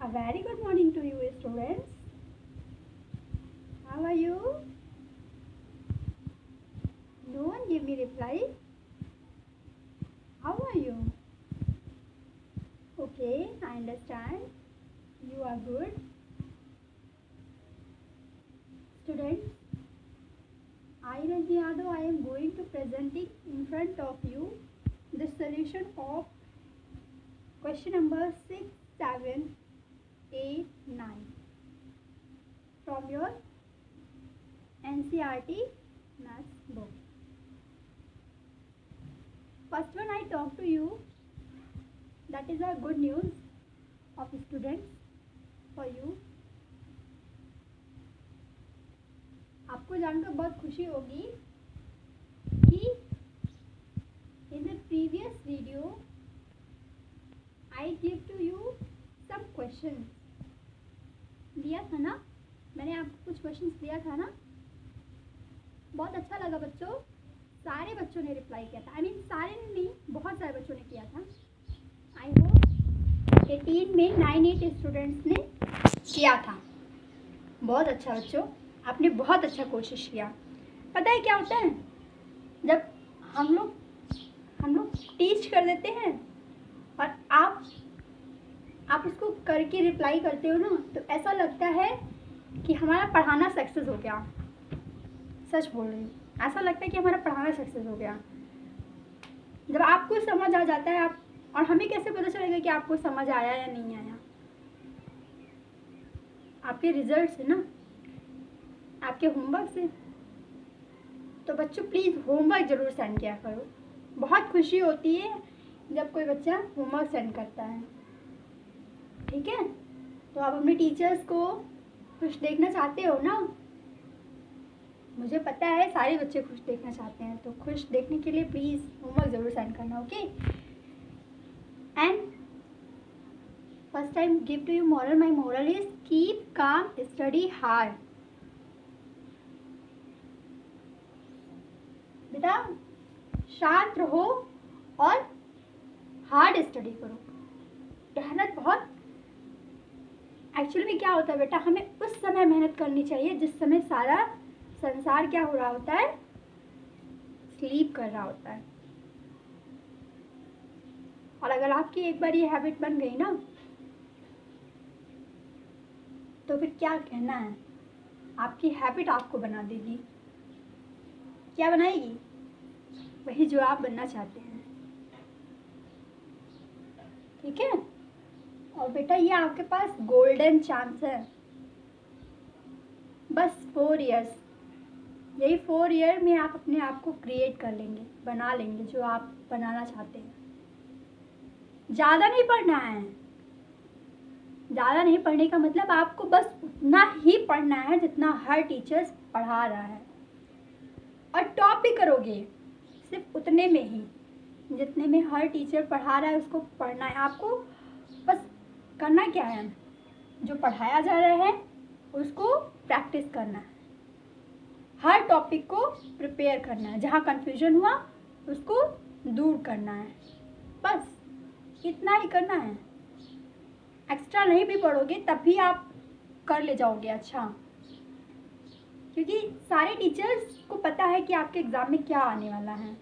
A very good morning to you, students. How are you? No one give me reply. How are you? Okay, I understand. You are good. Students, I, Rajni Yadav, I am going to presenting in front of you the solution of question number 6, 7, 8, 9 from your NCERT maths book. First one I talk to you, that is a good news of students for you. आपको जानकर बहुत खुशी होगी कि in the previous video I give to you some questions. दिया था ना, मैंने आपको कुछ क्वेश्चंस दिया था ना, बहुत अच्छा लगा बच्चों, सारे बच्चों ने रिप्लाई किया था। सारे नहीं, बहुत सारे बच्चों ने किया था। आई होप 18 में 98 स्टूडेंट्स ने किया था। बहुत अच्छा बच्चों, आपने बहुत अच्छा कोशिश किया। पता है क्या होता है, जब हम लोग टीच कर देते हैं और आप उसको करके रिप्लाई करते हो ना, तो ऐसा लगता है कि हमारा पढ़ाना सक्सेस हो गया। सच बोल रही हूँ, ऐसा लगता है कि हमारा पढ़ाना सक्सेस हो गया। जब आपको समझ आ जाता है, आप और हमें कैसे पता चलेगा कि आपको समझ आया या नहीं आया? आपके रिजल्ट से ना, आपके होमवर्क से। तो बच्चों प्लीज़ होमवर्क ज़रूर सेंड किया करो। बहुत खुशी होती है जब कोई बच्चा होमवर्क सेंड करता है। ठीक है, तो आप अपने टीचर्स को खुश देखना चाहते हो ना? मुझे पता है सारे बच्चे खुश देखना चाहते हैं, तो खुश देखने के लिए प्लीज़ होमवर्क ज़रूर सेंड करना। Okay, and first time give to you moral. My moral is keep calm, study hard. बेटा शांत रहो और हार्ड स्टडी करो। मेहनत बहुत, एक्चुअली में क्या होता है बेटा, हमें उस समय मेहनत करनी चाहिए जिस समय सारा संसार क्या हो रहा होता है, स्लीप कर रहा होता है। और अगर आपकी एक बार ये हैबिट बन गई ना, तो फिर क्या कहना है, आपकी हैबिट आपको बना देगी। क्या बनाएगी? वही जो आप बनना चाहते हैं। ठीक है, और बेटा ये आपके पास गोल्डन चांस है। बस 4 इयर्स, यही 4 ईयर में आप अपने आप को क्रिएट कर लेंगे, बना लेंगे जो आप बनाना चाहते हैं। ज़्यादा नहीं पढ़ना है। ज़्यादा नहीं पढ़ने का मतलब आपको बस उतना ही पढ़ना है जितना हर टीचर्स पढ़ा रहा है, और टॉप भी करोगे सिर्फ उतने में ही जितने में हर टीचर पढ़ा रहा है, उसको पढ़ना है। आपको बस करना क्या है, जो पढ़ाया जा रहा है उसको प्रैक्टिस करना है, हर टॉपिक को प्रिपेयर करना है, जहाँ कन्फ्यूजन हुआ उसको दूर करना है। बस इतना ही करना है। एक्स्ट्रा नहीं भी पढ़ोगे तब भी आप कर ले जाओगे अच्छा, क्योंकि सारे टीचर्स को पता है कि आपके एग्ज़ाम में क्या आने वाला है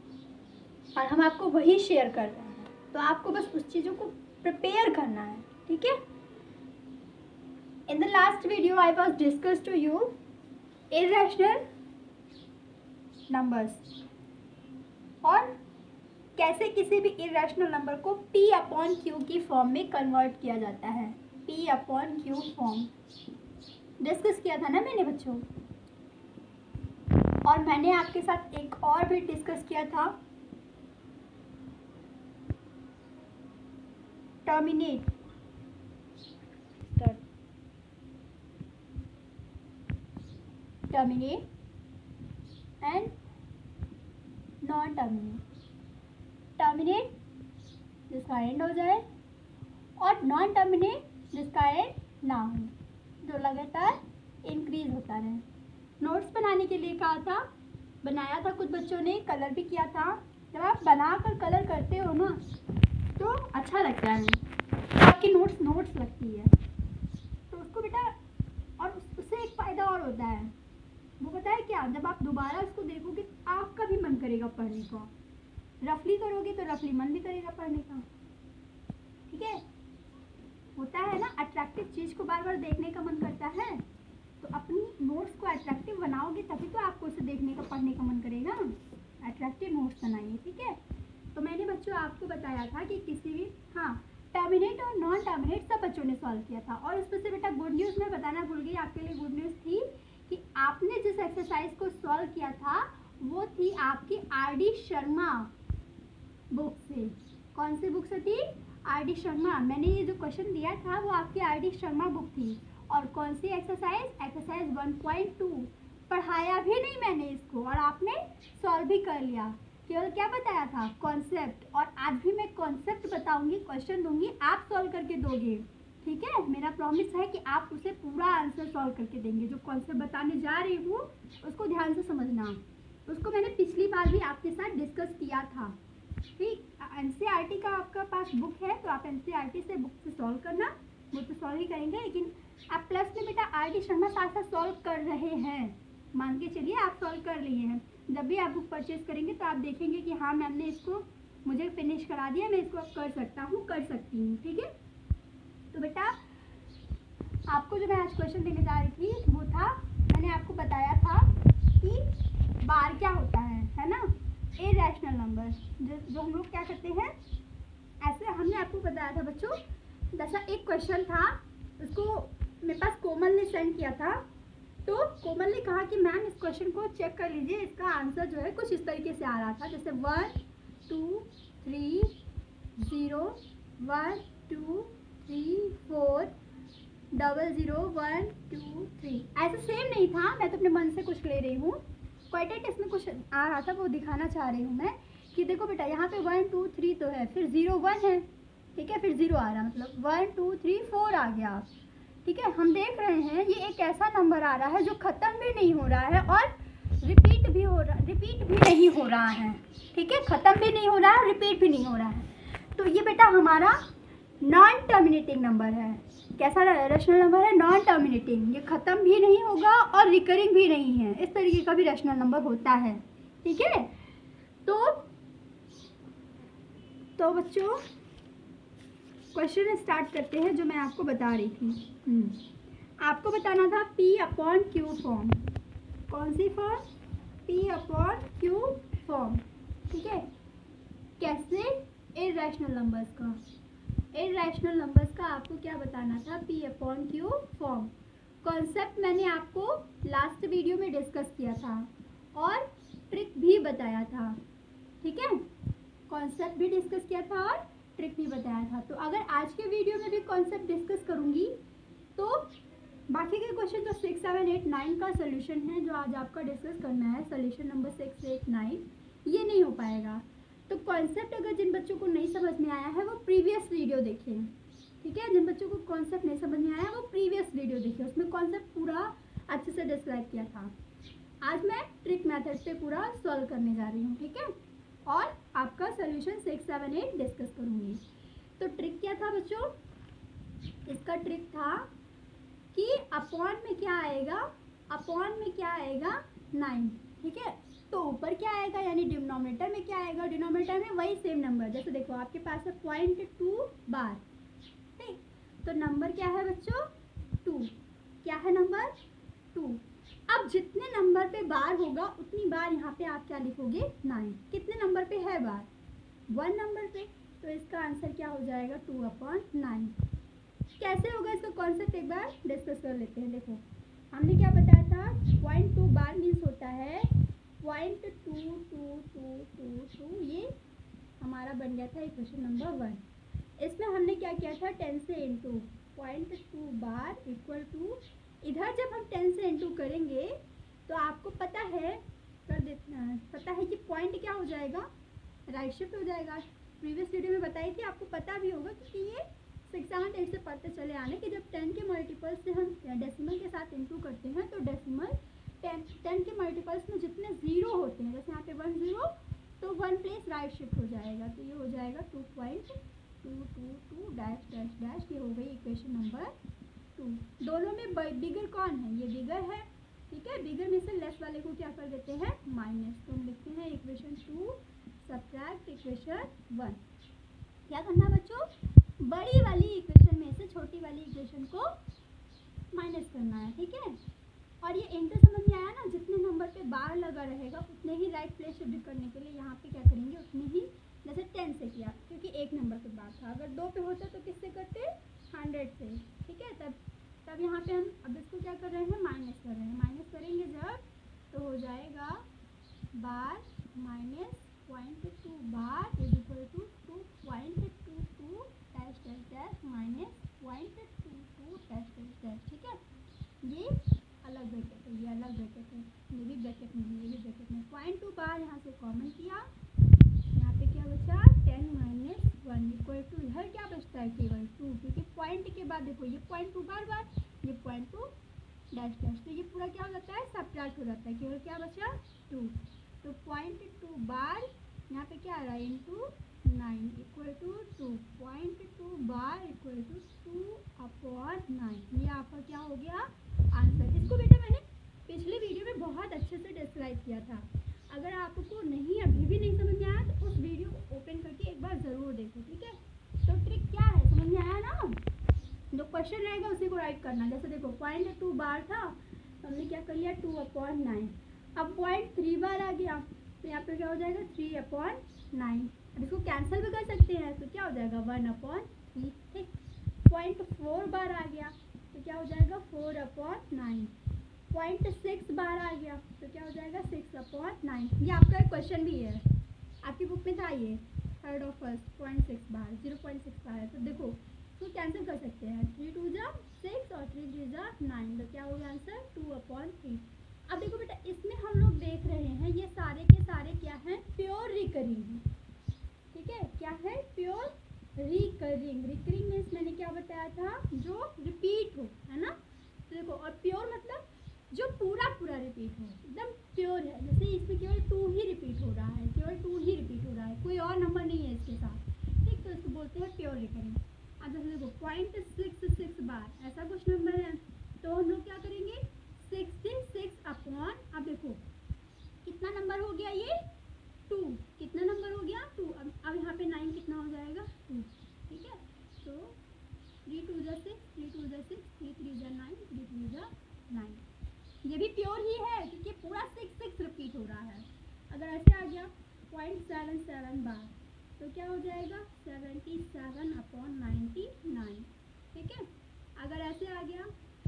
और हम आपको वही शेयर कर रहे हैं। तो आपको बस उस चीज़ों को प्रिपेयर करना है। ठीक है, in the last video I was discuss to you irrational numbers, और कैसे किसी भी इरेशनल नंबर को P/Q की फॉर्म में कन्वर्ट किया जाता है। P/Q फॉर्म डिस्कस किया था ना मैंने बच्चों, और मैंने आपके साथ एक और भी डिस्कस किया था, terminate and non terminate. Terminate जिसका एंड हो जाए, और नॉन टर्मिनेट जिसका एंड ना हो, जो लगातार इंक्रीज होता रहे। नोट्स बनाने के लिए कहा था, बनाया था, कुछ बच्चों ने कलर भी किया था। जब आप बनाकर कलर करते हो ना, तो अच्छा लगता है, आपकी नोट्स लगती है। करेगा पढ़ने का, रफली करोगे तो रफली मन भी करेगा पढ़ने का। ठीक है, होता है ना, अट्रैक्टिव चीज़ को बार बार देखने का मन करता है, तो अपनी नोट्स को अट्रैक्टिव बनाओगे तभी तो आपको उसे देखने का पढ़ने का मन करेगा। अट्रैक्टिव नोट्स बनाइए। ठीक है, तो मैंने बच्चों आपको बताया था कि किसी भी, हाँ, टर्मिनेट और नॉन टर्मिनेट सब बच्चों ने सॉल्व किया था। और उसमें से बेटा गुड न्यूज़ मैं बताना भूल गई, आपके लिए गुड न्यूज़ थी कि आपने जिस एक्सरसाइज को सॉल्व किया था वो थी आपकी RD शर्मा बुक से। कौन सी बुक से थी? RD शर्मा। मैंने ये जो क्वेश्चन दिया था वो आपकी RD शर्मा बुक थी। और कौन सी एक्सरसाइज? एक्सरसाइज 1.2। पढ़ाया भी नहीं मैंने इसको और आपने सॉल्व भी कर लिया। केवल क्या बताया था? कॉन्सेप्ट। और आज भी मैं कॉन्सेप्ट बताऊंगी, क्वेश्चन दूंगी, आप सॉल्व करके दोगे। ठीक है, मेरा प्रॉमिस है कि आप उसे पूरा आंसर सॉल्व करके देंगे। जो कॉन्सेप्ट बताने जा रही हूँ उसको ध्यान से समझना। उसको मैंने पिछली बार भी आपके साथ डिस्कस किया था। ठीक, NCERT का आपका पास बुक है तो आप NCERT से बुक से सॉल्व करना, वो तो सॉल्व ही करेंगे, लेकिन आप प्लस में बेटा RD शर्मा साथ साथ सॉल्व कर रहे हैं। मान के चलिए आप सॉल्व कर लिए हैं। जब भी आप बुक परचेज करेंगे तो आप देखेंगे कि हाँ मैम ने इसको मुझे फिनिश करा दिया, मैं इसको कर सकता हूँ, कर सकती हूँ। ठीक है, तो बेटा आपको जो मैं आज क्वेश्चन देने जा रही थी वो था, मैंने आपको बताया था कि बार क्या होता है ना, इरेशनल नंबर, जो हम लोग क्या करते हैं, ऐसे हमने आपको बताया था बच्चों। जैसा एक क्वेश्चन था, उसको मेरे पास कोमल ने सेंड किया था, तो कोमल ने कहा कि मैम इस क्वेश्चन को चेक कर लीजिए, इसका आंसर जो है कुछ इस तरीके से आ रहा था, जैसे 1 2 3 0 1 2 3 4 00 1 2 3। ऐसा सेम नहीं था, मैं तो अपने मन से कुछ ले रही हूँ। क्वाइटेट इसमें कुछ आ रहा था, वो दिखाना चाह रही हूँ मैं कि देखो बेटा यहाँ पे 1 2 3 तो है, फिर 0 1 है, ठीक है, फिर 0 आ रहा, मतलब 1 2 3 4 आ गया। ठीक है, हम देख रहे हैं ये एक ऐसा नंबर आ रहा है जो ख़त्म भी नहीं हो रहा है और रिपीट भी नहीं हो रहा है। ठीक है, ख़त्म भी नहीं हो रहा है, रिपीट भी नहीं हो रहा है। तो ये बेटा हमारा नॉन टर्मिनेटिंग नंबर है। कैसा रेशनल नंबर है? Non terminating. ये ख़त्म भी नहीं होगा और रिकरिंग भी नहीं है, इस तरीके का भी रेशनल नंबर होता है। ठीक है, तो बच्चों क्वेश्चन स्टार्ट करते हैं जो मैं आपको बता रही थी। आपको बताना था P/Q फॉर्म। कौन सी फॉर्म? P/Q form. ठीक है, कैसे? इरेशनल नंबर्स का, इरेशनल नंबर्स का आपको क्या बताना था? P/Q form. कॉन्सेप्ट मैंने आपको लास्ट वीडियो में डिस्कस किया था और ट्रिक भी बताया था। ठीक है, कॉन्सेप्ट भी डिस्कस किया था और ट्रिक भी बताया था। तो अगर आज के वीडियो में भी कॉन्सेप्ट डिस्कस करूंगी तो बाकी के क्वेश्चन जो 6 7 8 9 का सोल्यूशन है, जो आज आपका डिस्कस करना है, सोल्यूशन नंबर 6 8 9, ये नहीं हो पाएगा। तो कॉन्सेप्ट अगर जिन बच्चों को नहीं समझ में आया है वो प्रीवियस वीडियो देखें। ठीक है, जिन बच्चों को कॉन्सेप्ट नहीं समझ में आया वो प्रीवियस वीडियो देखें, उसमें कॉन्सेप्ट पूरा अच्छे से डिस्क्राइब किया था। आज मैं ट्रिक मेथड पे पूरा सॉल्व करने जा रही हूँ। ठीक है, और आपका सोल्यूशन 6 7 8 डिस्कस करूँगी। तो ट्रिक क्या था बच्चों? इसका ट्रिक था कि अपॉन में क्या आएगा? अपॉन में क्या आएगा? 9। ठीक है, तो ऊपर क्या आएगा, यानी डिनोमिनेटर में क्या आएगा? डिनोमिनेटर में वही सेम नंबर, जैसे देखो आपके पास है 0.2 बार। ठीक, तो नंबर क्या है बच्चों? 2। क्या है नंबर? 2। अब जितने नंबर पे बार होगा उतनी बार यहाँ पे आप क्या लिखोगे? 9। कितने नंबर पे है बार? 1 नंबर पे, तो इसका आंसर क्या हो जाएगा? 2/9। कैसे होगा इसका कॉन्सेप्ट एक बार डिस्कस कर लेते हैं। देखो हमने क्या बताया था? 0.2 बार मीन्स होता है 0.2222, ये हमारा बन गया था इक्वेशन नंबर 1। इसमें हमने क्या किया था? 10 से इंटू 0.2 बार इक्वल टू, इधर जब हम 10 से इंटू करेंगे तो आपको पता है, पता है कि पॉइंट क्या हो जाएगा? राइट शिफ्ट हो जाएगा। प्रीवियस वीडियो में बताई थी, आपको पता भी होगा क्योंकि ये 6 7 8 से पढ़ते चले आने कि जब 10 के मल्टीपल्स से हम डेसिमल के साथ इंटू करते हैं तो डेसिमल 10 के मल्टीपल्स में जितने ज़ीरो होते हैं, जैसे यहाँ पे 1 0, तो 1 प्लेस राइट शिफ्ट हो जाएगा, तो ये हो जाएगा 2.222 डैश डैश डैश। ये हो गई इक्वेशन नंबर 2। दोनों में बिगर कौन है? ये बिगर है, ठीक है, बिगर में से लेस वाले को क्या कर देते हैं, माइनस। तो हम लिखते हैं इक्वेशन 2 सब्ट्रैक्ट इक्वेशन 1। क्या करना बच्चों, बड़ी वाली इक्वेशन में से छोटी वाली इक्वेशन को माइनस करना है। ठीक है, और ये इंटर समझ में आया ना, जितने नंबर पे बार लगा रहेगा उतने ही राइट प्लेस शिफ्ट करने के लिए यहाँ पे क्या करेंगे, उतने ही, जैसे 10 से किया क्योंकि एक नंबर पे बार था, अगर 2 पे होता तो किससे करते, 100 से। ठीक है, तब यहाँ पे हम अब इसको क्या कर रहे हैं, माइनस कर रहे हैं। माइनस करेंगे जब तो हो जाएगा bar minus 0.2 bar is equal to 2.22 dash dash dash minus 0.22 dash dash dash. ठीक है, ये अलग ब्रैकेट है, ये अलग ब्रैकेट है, ये भी ब्रैकेट में, ये भी ब्रैकेट में। 0.2 बार यहाँ से कॉमन किया, यहाँ पे क्या बचा 10 - 1 इक्वल टू, इधर क्या बचता है केवल 2, क्योंकि पॉइंट के बाद देखो ये 0.2 बार बार, ये 0.2 डैश डैश, तो ये पूरा क्या हो जाता है, सब्ट्रैक्ट हो जाता है, केवल क्या बचा 2। तो 0.2 बार यहाँ पे क्या आ रहा है, into 9 equal to 2, 0.2 bar equal to 2/9। ये आपका क्या हो गया आंसर। इसको बेटा मैंने पिछले वीडियो में बहुत अच्छे से डिस्क्राइब किया था, अगर आपको नहीं अभी भी नहीं समझ में आया तो उस वीडियो को ओपन करके एक बार ज़रूर देखो। ठीक है, तो ट्रिक क्या है, समझ में आया ना, जो क्वेश्चन रहेगा उसी को राइट करना। जैसे देखो 0.2 बार था तो हमने क्या कर लिया 2/9, अब 0.3 बार आ गया तो यहाँ पे क्या हो जाएगा 3/9। अब इसको कैंसिल भी कर सकते हैं तो क्या हो जाएगा 1/3। ठीक, 0.4 बार आ गया तो क्या हो जाएगा 4/9। 0.6 बार आ गया तो क्या हो जाएगा 6/9। ये आपका एक क्वेश्चन भी है, आपकी बुक में था ये, थर्ड और फर्स्ट 0.6 बार, 0.6 बार है। तो देखो इसको कैंसिल कर सकते हैं, 3 2 जा 6 और 3 3 जा 9, तो क्या हो गया आंसर 2/3। अब देखो बेटा इसमें हम लोग देख रहे हैं ये सारे के सारे क्या हैं, प्योर रिकरिंग है। ठीक है, क्या है, प्योर रिकरिंग। रिकरिंग मीन्स मैंने क्या बताया था, जो रिपीट हो, है ना। तो देखो, और प्योर मतलब जो पूरा पूरा रिपीट हो, एकदम प्योर है। जैसे इसमें केवल 2 ही रिपीट हो रहा है, केवल 2 ही रिपीट हो रहा है, कोई और नंबर नहीं है इसके साथ। ठीक, तो इसको बोलते हैं प्योर रिकरिंग। अब जैसे देखो 0.66 बार ऐसा कुछ नंबर है तो हम लोग क्या करेंगे 66/, अब देखो कितना नंबर हो गया ये 2, कितना नंबर हो गया 2। अब यहाँ पे 9 कितना हो जाएगा 2। ठीक है, तो 3 2 जा 6, 3 2 जा 6, 3 3 जा 9, 3 3 जा 9। ये भी प्योर ही है क्योंकि पूरा 6 रिपीट हो रहा है। अगर ऐसे आ गया 0.77 बार तो क्या हो जाएगा 77/99। ठीक है, अगर ऐसे आ गया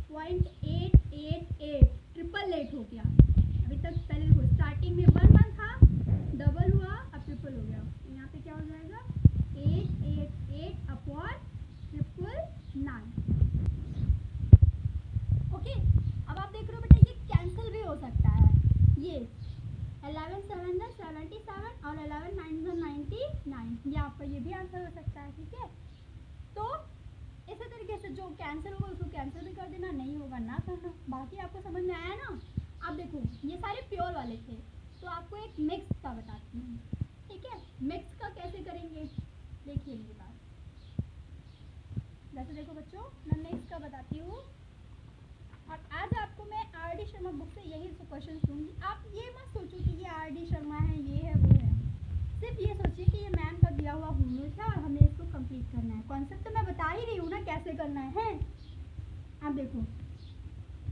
0.888, ट्रिपल 8 हो गया। अभी तक पहले देखो स्टार्टिंग में 1 1 था, डबल हुआ, अब ट्रिपल हो गया, यहाँ पे क्या हो जाएगा 888/9। ओके, अब आप देख रहे हो बेटा ये कैंसिल भी हो सकता है, ये 11 7 जा 77 और 11 9 जा 99, ये आपका ये भी आंसर हो सकता है। ठीक है, तो इसी तरीके से जो कैंसिल होगा उसको कैंसिल भी कर देना, नहीं होगा ना करना। बाकी आपको समझ में आया ना। अब देखो ये सारे प्योर वाले थे, तो आपको एक मिक्स का बताती हूँ। ठीक है, मिक्स का कैसे करेंगे देखिए ये बात। जैसे देखो बच्चों मैं मिक्स का बताती हूँ, और आज आपको मैं RD शर्मा बुक से यही क्वेश्चन दूंगी। आप ये मत सोचो कि ये RD शर्मा है, ये है, वो है। सिर्फ ये सोचिए कि ये मैम का दिया हुआ होमवर्क है और हमें इसको कंप्लीट करना है। कॉन्सेप्ट तो मैं बता ही रही हूँ ना कैसे करना है। अब देखो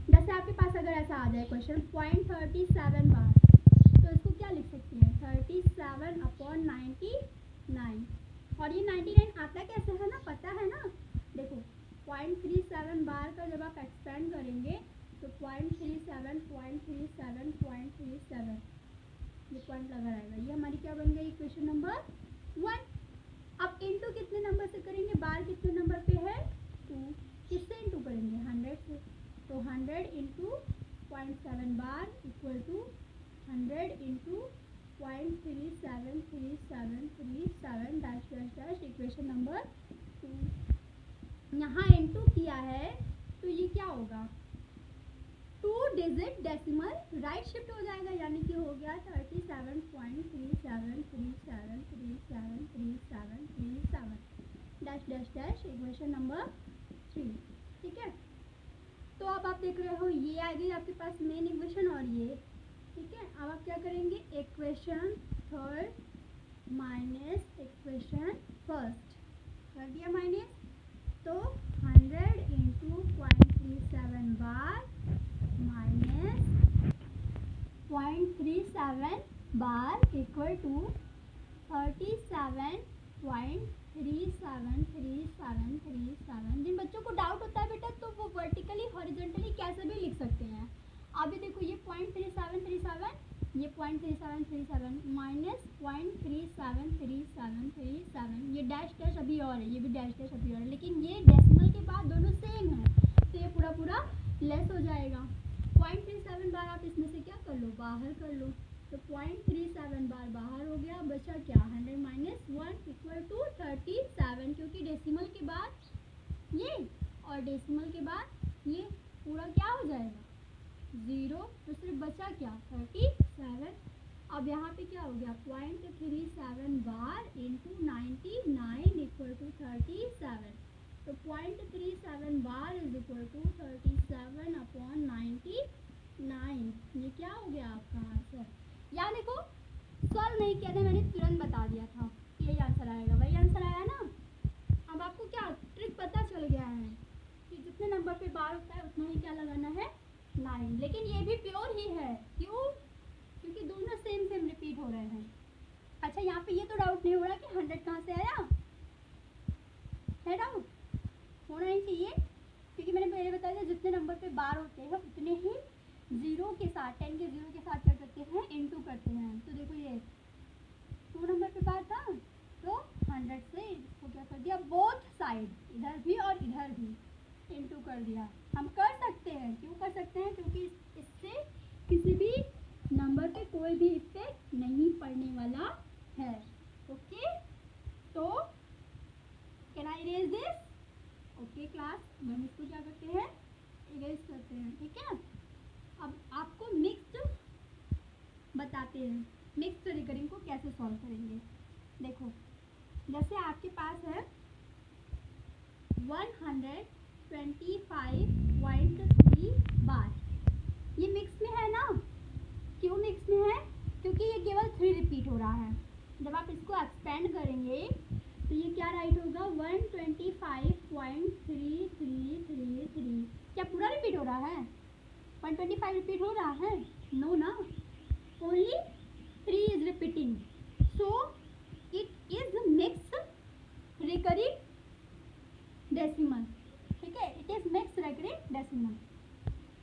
जैसे आपके पास अगर ऐसा आ जाए क्वेश्चन 0.37 बार तो इसको क्या लिख सकते हैं 37/99। और ये 99 आता कैसे है ना, पता है ना। देखो 0.37 बार का जब आप एक्सपेंड करेंगे तो 0.37 0.37 0.37 ये पॉइंट लगा रहेगा। ये हमारी क्या बन गई इक्वेशन नंबर 1। अब इनटू कितने नंबर से करेंगे, बार कितने नंबर पे है 2, किससे इनटू करेंगे 100 से। तो 100 into 0.7 bar equal to 100 into 0.373737 dash dash dash equation number 2। यहाँ इनटू किया है तो ये क्या होगा 2 डिजिट डेसिमल राइट शिफ्ट हो जाएगा, यानी कि हो गया 37.37373737 dash dash dash equation number 3। ठीक है, तो अब आप देख रहे हो ये आ गई आपके पास मेन इक्वेशन और ये, ठीक है। अब आप क्या करेंगे, equation third minus equation first कर दिया माइनस, तो 100 into 0.37 bar minus 0.37 bar equal to 37.373737। जिन बच्चों को डाउट होता है बेटा तो वो वर्टिकली हॉरिजॉन्टली कैसे भी लिख सकते हैं। अभी देखो ये 0.3737, ये 0.3737 माइनस 0.373737, ये डैश डैश अभी और है, ये भी डैश डैश अभी और है, लेकिन ये डेसिमल के बाद दोनों सेम है तो ये पूरा पूरा लेस हो जाएगा। 0.37 बार आप इसमें से क्या कर लो, बाहर कर लो, तो 0.37 बार बाहर हो गया, बचा क्या 100 माइनस 1 इक्वल टू 37, क्योंकि डेसिमल के बाद ये और डेसिमल के बाद ये पूरा क्या हो जाएगा 0, तो सिर्फ बचा क्या 37। अब यहाँ पे क्या हो गया 0.37 बार इंटू 99 इक्वल टू 37, तो 0.37 बार इज इक्वल टू 37/99। ये क्या हो गया आपका आंसर। या देखो सॉल्व नहीं किया था मैंने, तुरंत बता दिया था यही आंसर आएगा, वही आंसर आया ना। अब आपको क्या ट्रिक पता चल गया है कि जितने नंबर पे बार होता है उतना ही क्या लगाना है 9, लेकिन ये भी प्योर ही है, क्यों, क्योंकि दोनों सेम सेम रिपीट हो रहे हैं। अच्छा यहाँ पे ये तो डाउट नहीं हो रहा कि 100 कहाँ से आया, है डाउट, होना ही चाहिए, क्योंकि मैंने पहले बताया था जितने नंबर पे बार होते हैं उतने ही जीरो के साथ 10 के जीरो के साथ क्या करते हैं इनटू करते हैं। तो देखो ये 2 नंबर पे बार था तो 100 से इसको क्या कर दिया बोथ साइड, इधर भी और इधर भी इनटू कर दिया। हम कर सकते हैं, क्यों कर सकते हैं, क्योंकि इससे किसी भी नंबर पे कोई भी इफेक्ट नहीं पड़ने वाला है। ओके, तो can I erase this. Okay class, हम इसको क्या करते हैं इरेज करते हैं, ठीक है। अब आपको मिक्स्ड बताते हैं, मिक्स्ड रिकरिंग को कैसे सॉल्व करेंगे। देखो जैसे आपके पास है 125.3 बार, ये मिक्स में है ना, क्यों मिक्स में है, क्योंकि ये केवल 3 रिपीट हो रहा है। जब आप इसको एक्सपेंड करेंगे तो ये क्या राइट होगा 125.3333। क्या पूरा रिपीट हो रहा है 125 रिपीट हो रहा है, नो ना, only 3 is repeating, so it is mix recurring decimal, ठीक है, it is mix recurring decimal.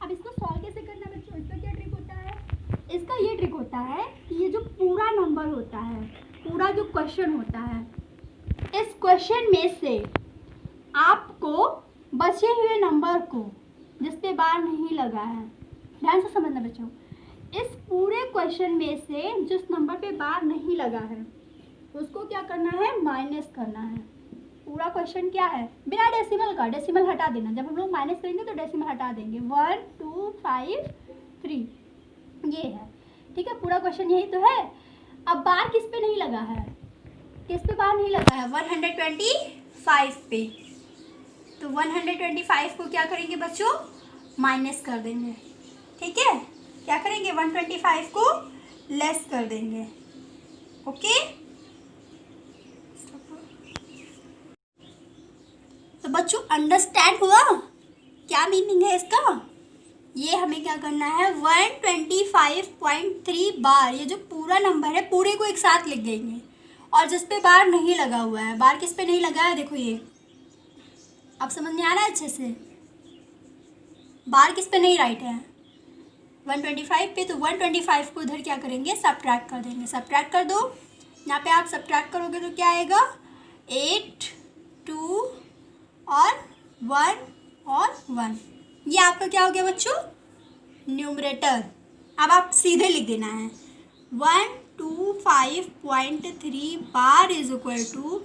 अब इसको सॉल्व कैसे करना है बच्चों, इसका क्या ट्रिक होता है, इसका ये ट्रिक होता है कि ये जो पूरा नंबर होता है, पूरा जो क्वेश्चन होता है, इस क्वेश्चन में से आपको बचे हुए नंबर को जिस पे बार नहीं लगा है, ध्यान से समझना बच्चों, इस पूरे क्वेश्चन में से जिस नंबर पे बार नहीं लगा है उसको क्या करना है माइनस करना है। पूरा क्वेश्चन क्या है बिना डेसिमल का, डेसिमल हटा देना, जब हम लोग माइनस करेंगे तो डेसिमल हटा देंगे, 1 2 5 3 ये है, ठीक है, पूरा क्वेश्चन यही तो है। अब बार किस पे नहीं लगा है, किस पे बार नहीं लगा है 125 पे, तो 125 को क्या करेंगे बच्चों माइनस कर देंगे, ठीक है, क्या करेंगे 125 को लेस कर देंगे। ओके, तो बच्चों अंडरस्टैंड हुआ क्या मीनिंग है इसका। ये हमें क्या करना है 125.3 बार, ये जो पूरा नंबर है पूरे को एक साथ लिख देंगे, और जिस पे बार नहीं लगा हुआ है, बार किस पे नहीं लगा है देखो ये, अब समझ में आ रहा है अच्छे से, बार किस पे नहीं राइट है 125 पे, तो 125 को उधर क्या करेंगे सब्ट्रैक्ट कर देंगे, सब्ट्रैक्ट कर दो, यहाँ पे आप सब्ट्रैक्ट करोगे तो क्या आएगा 8 2 और 1 और 1, ये आपका क्या हो गया बच्चों न्यूमरेटर। अब आप सीधे लिख देना है 125.3 bar is equal to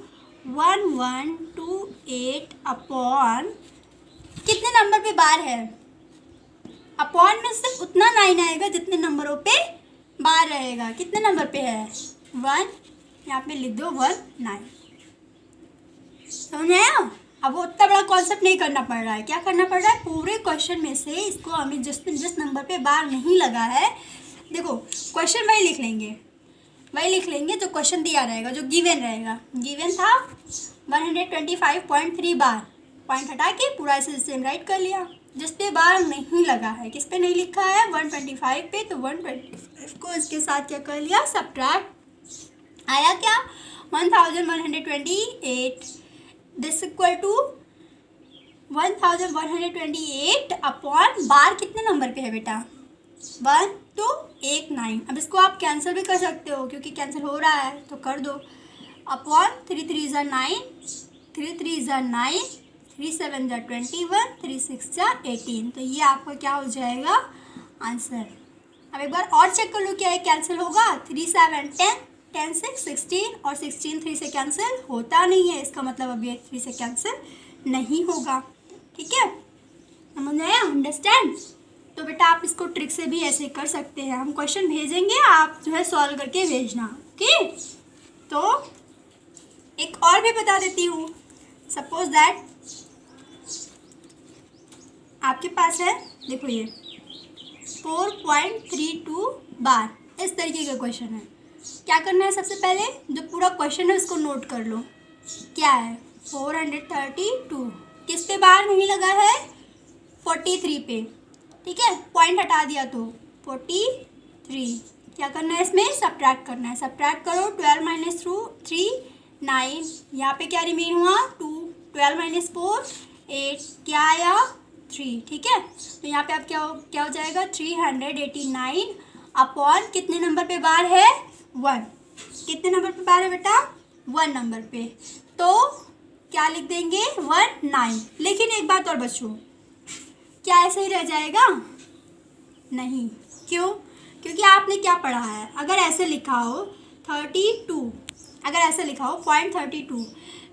1128 upon कितने नंबर पे बार है, अपॉन में सिर्फ उतना 9 आएगा जितने नंबरों पे बार रहेगा, कितने नंबर पे है 1, यहाँ पे लिख दो 1 9, समझ आया। अब वो उतना बड़ा कॉन्सेप्ट नहीं करना पड़ रहा है। क्या करना पड़ रहा है, पूरे क्वेश्चन में से इसको हमें जिस नंबर पे बार नहीं लगा है, देखो क्वेश्चन वही लिख लेंगे जो क्वेश्चन दिया रहेगा, जो गिवन रहेगा। गिवन था 125.3 बार, पॉइंट हटा के पूरा ऐसे सेम राइट कर लिया। जिस पे बार नहीं लगा है, किस पे नहीं लिखा है, 125 पे, तो 125 को इसके साथ क्या कर लिया, सब्ट्रैक्ट। आया क्या, 1128। दिस इक्वल टू 1128 अपॉन बार कितने नंबर पे है बेटा, 1 2 1 9। अब इसको आप कैंसिल भी कर सकते हो क्योंकि कैंसिल हो रहा है, तो कर दो। अपॉन 3 3 ज़ा 9, 3 3 ज़ा 9, 3 7 ज़ा 21, 3 6 ज़ा 18। तो ये आपका क्या हो जाएगा आंसर। अब एक बार और चेक कर लो क्या ये कैंसिल होगा, 3 7 10, 10 6 16 और 16 3 से कैंसिल होता नहीं है, इसका मतलब अब ये 3 से कैंसिल नहीं होगा। ठीक है, समझ में आया, अंडरस्टैंड। तो बेटा आप इसको ट्रिक से भी ऐसे कर सकते हैं। हम क्वेश्चन भेजेंगे, आप जो है सॉल्व करके भेजना। ओके, तो एक और भी बता देती हूँ। सपोज दैट आपके पास है, देखो ये 4.32 बार, इस तरीके का क्वेश्चन है। क्या करना है, सबसे पहले जो पूरा क्वेश्चन है उसको नोट कर लो। क्या है, 432 किस पे बार नहीं लगा है, 43 पे। ठीक है, पॉइंट हटा दिया तो 43। क्या करना है, इसमें सब्ट्रैक्ट करना है। सब्ट्रैक्ट करो, 12 माइनस 3 9, यहाँ पे क्या रिमेन हुआ 2, 12 माइनस 4 8, क्या आया 3। ठीक है, तो यहाँ पे अब क्या हो जाएगा 389 अपॉन कितने नंबर पे बार है, 1। कितने नंबर पे बार है बेटा, 1 नंबर पे। तो क्या लिख देंगे 19। लेकिन एक बात और बच्चों, क्या ऐसे ही रह जाएगा, नहीं। क्यों, क्योंकि आपने क्या पढ़ा है, अगर ऐसे लिखा हो 32, अगर ऐसे लिखा हो 0.32,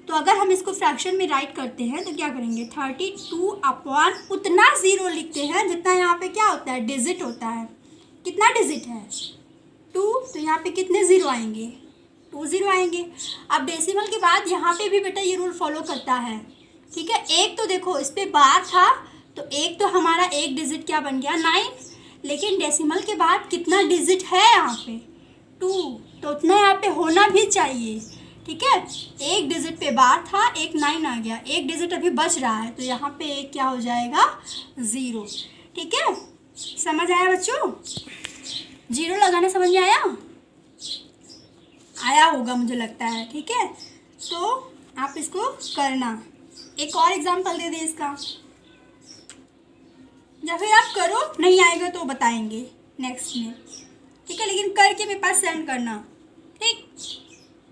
तो अगर हम इसको फ्रैक्शन में राइट करते हैं तो क्या करेंगे, 32 अपॉन उतना ज़ीरो लिखते हैं जितना यहाँ पे क्या होता है, डिजिट होता है। कितना डिजिट है, 2, तो यहाँ पे कितने ज़ीरो आएंगे, 2 ज़ीरो आएंगे। अब डेसिमल के बाद यहाँ पे भी बेटा ये रूल फॉलो करता है। ठीक है, एक तो देखो इस पर बार था, तो एक तो हमारा एक डिजिट क्या बन गया 9, लेकिन डेसिमल के बाद कितना डिजिट है यहाँ पे 2, तो उतना यहाँ पे होना भी चाहिए। ठीक है, एक डिजिट पे बार था, एक 9 आ गया, एक डिजिट अभी बच रहा है, तो यहाँ पे एक क्या हो जाएगा 0। ठीक है, समझ आया बच्चों, 0 लगाना समझ में आया, आया होगा मुझे लगता है। ठीक है, तो आप इसको करना। एक और एग्जांपल दे दे इसका, या फिर आप करो, नहीं आएगा तो बताएंगे नेक्स्ट में। ठीक है, लेकिन करके मेरे पास सेंड करना। ठीक,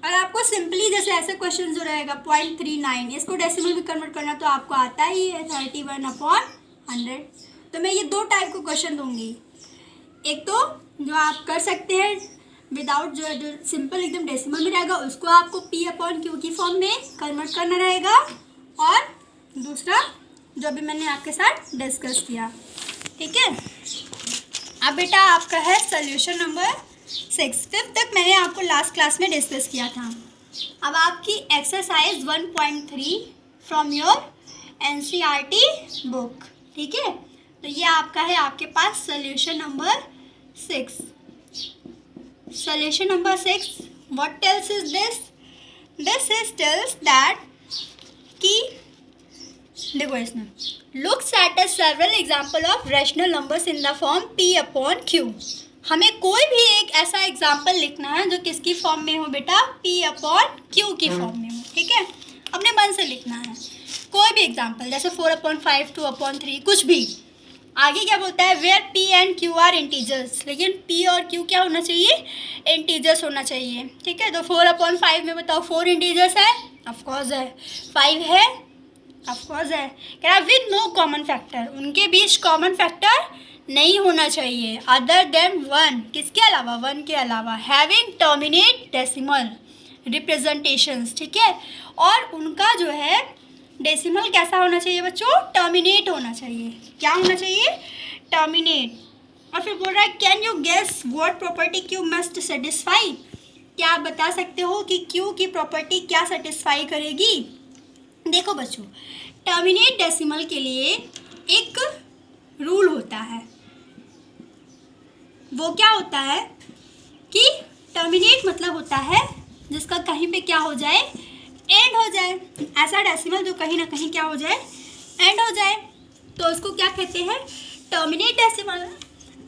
और आपको सिंपली जैसे ऐसे क्वेश्चन जो रहेगा 0.39, इसको डेसिमल भी कन्वर्ट करना तो आपको आता ही है, 31/100। तो मैं ये 2 टाइप के क्वेश्चन दूंगी। एक तो जो आप कर सकते हैं विदाउट, जो सिंपल एकदम डेसिमल में रहेगा, उसको आपको P/Q की फॉर्म में कन्वर्ट करना रहेगा, और दूसरा जो भी मैंने आपके साथ डिस्कस किया। ठीक है, अब बेटा आपका है सोल्यूशन नंबर 6। 5th तक मैंने आपको लास्ट क्लास में डिस्कस किया था। अब आपकी exercise 1.3 from your NCERT book. ठीक है, तो ये आपका है आपके पास solution number 6। Solution number 6 what tells is this, this is tells that कि देखो इसमें looks at a several example of rational numbers in the form P/Q। हमें कोई भी एक ऐसा एग्जाम्पल लिखना है जो किसकी फॉर्म में हो बेटा, P/Q की फॉर्म में हो। ठीक है, अपने मन से लिखना है कोई भी एग्जाम्पल, जैसे 4/5, 2/3, कुछ भी। आगे क्या बोलता है, where P and Q are integers, लेकिन P और Q क्या होना चाहिए, इंटीजर्स होना चाहिए। ठीक है, तो 4/5 में बताओ 4 इंटीजर्स है, ऑफकोर्स है। 5 है, ऑफकोर्स है। कह रहा विद नो कॉमन फैक्टर, उनके बीच कॉमन फैक्टर नहीं होना चाहिए, अदर देन 1, किसके अलावा, 1 के अलावा। Having terminate decimal representations. ठीक है, और उनका जो है डेसिमल कैसा होना चाहिए बच्चों, टर्मिनेट होना चाहिए। क्या होना चाहिए, टर्मिनेट। और फिर बोल रहा है can you guess what property Q must satisfy, क्या आप बता सकते हो कि Q की प्रॉपर्टी क्या सेटिस्फाई करेगी। देखो बच्चों, टर्मिनेट डेसिमल के लिए एक रूल होता है। वो क्या होता है कि टर्मिनेट मतलब होता है जिसका कहीं पे क्या हो जाए, एंड हो जाए। ऐसा डेसिमल जो कहीं ना कहीं क्या हो जाए, एंड हो जाए, तो उसको क्या कहते हैं, टर्मिनेट डेसिमल।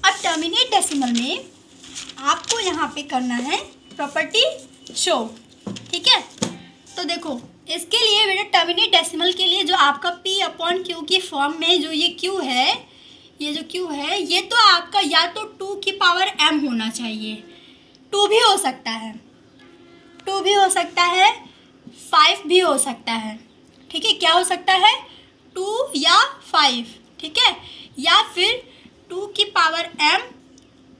अब टर्मिनेट डेसिमल में आपको यहाँ पे करना है प्रॉपर्टी शो, ठीक है। तो देखो इसके लिए बेटा, टर्मिनेट डेसिमल के लिए जो आपका P/Q की फॉर्म में जो ये Q है, ये जो Q है, ये तो आपका या तो 2 की पावर m होना चाहिए, 2 भी हो सकता है, 2 भी हो सकता है, 5 भी हो सकता है, ठीक है। क्या हो सकता है, 2 या 5, ठीक है, या फिर 2 की पावर m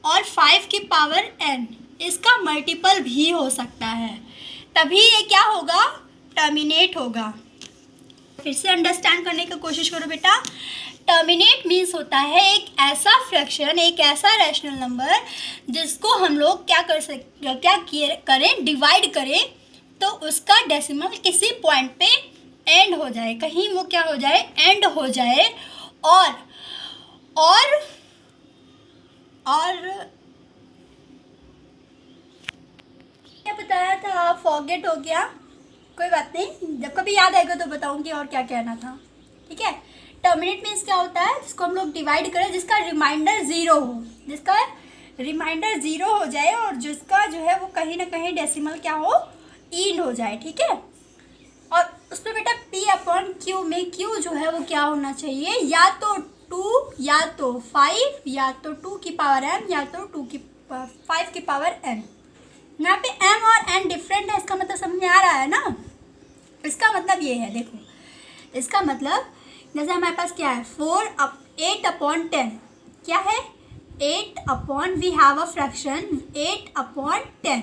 और 5 की पावर n, इसका मल्टीपल भी हो सकता है, तभी ये क्या होगा, टर्मिनेट होगा। फिर से अंडरस्टैंड करने की कोशिश करो बेटा। टर्मिनेट मीन्स होता है एक ऐसा फ्रैक्शन, एक ऐसा रैशनल नंबर जिसको हम लोग क्या करें, डिवाइड करें, तो उसका डेसिमल किसी पॉइंट पे एंड हो जाए, कहीं वो क्या हो जाए, एंड हो जाए, और क्या बताया था, फॉरगेट हो गया, कोई बात नहीं, जब कभी याद आएगा तो बताऊंगी और क्या कहना था, ठीक है। टर्मिनेट मीन्स क्या होता है, जिसको हम लोग डिवाइड करें, जिसका रिमाइंडर 0 हो, जिसका रिमाइंडर 0 हो जाए, और जिसका जो है वो कहीं ना कहीं डेसिमल क्या हो, एंड हो जाए, ठीक है। और उसमें बेटा P/Q में Q जो है वो क्या होना चाहिए, या तो 2 या तो 5, या तो 2 की पावर m, या तो 5 की पावर n। यहाँ पे m और n डिफरेंट है, इसका मतलब समझ में आ रहा है ना। इसका मतलब ये है, देखो इसका मतलब जैसे हमारे पास क्या है, 8/10, क्या है, 8 वी हैव अ फ्रैक्शन 8/10,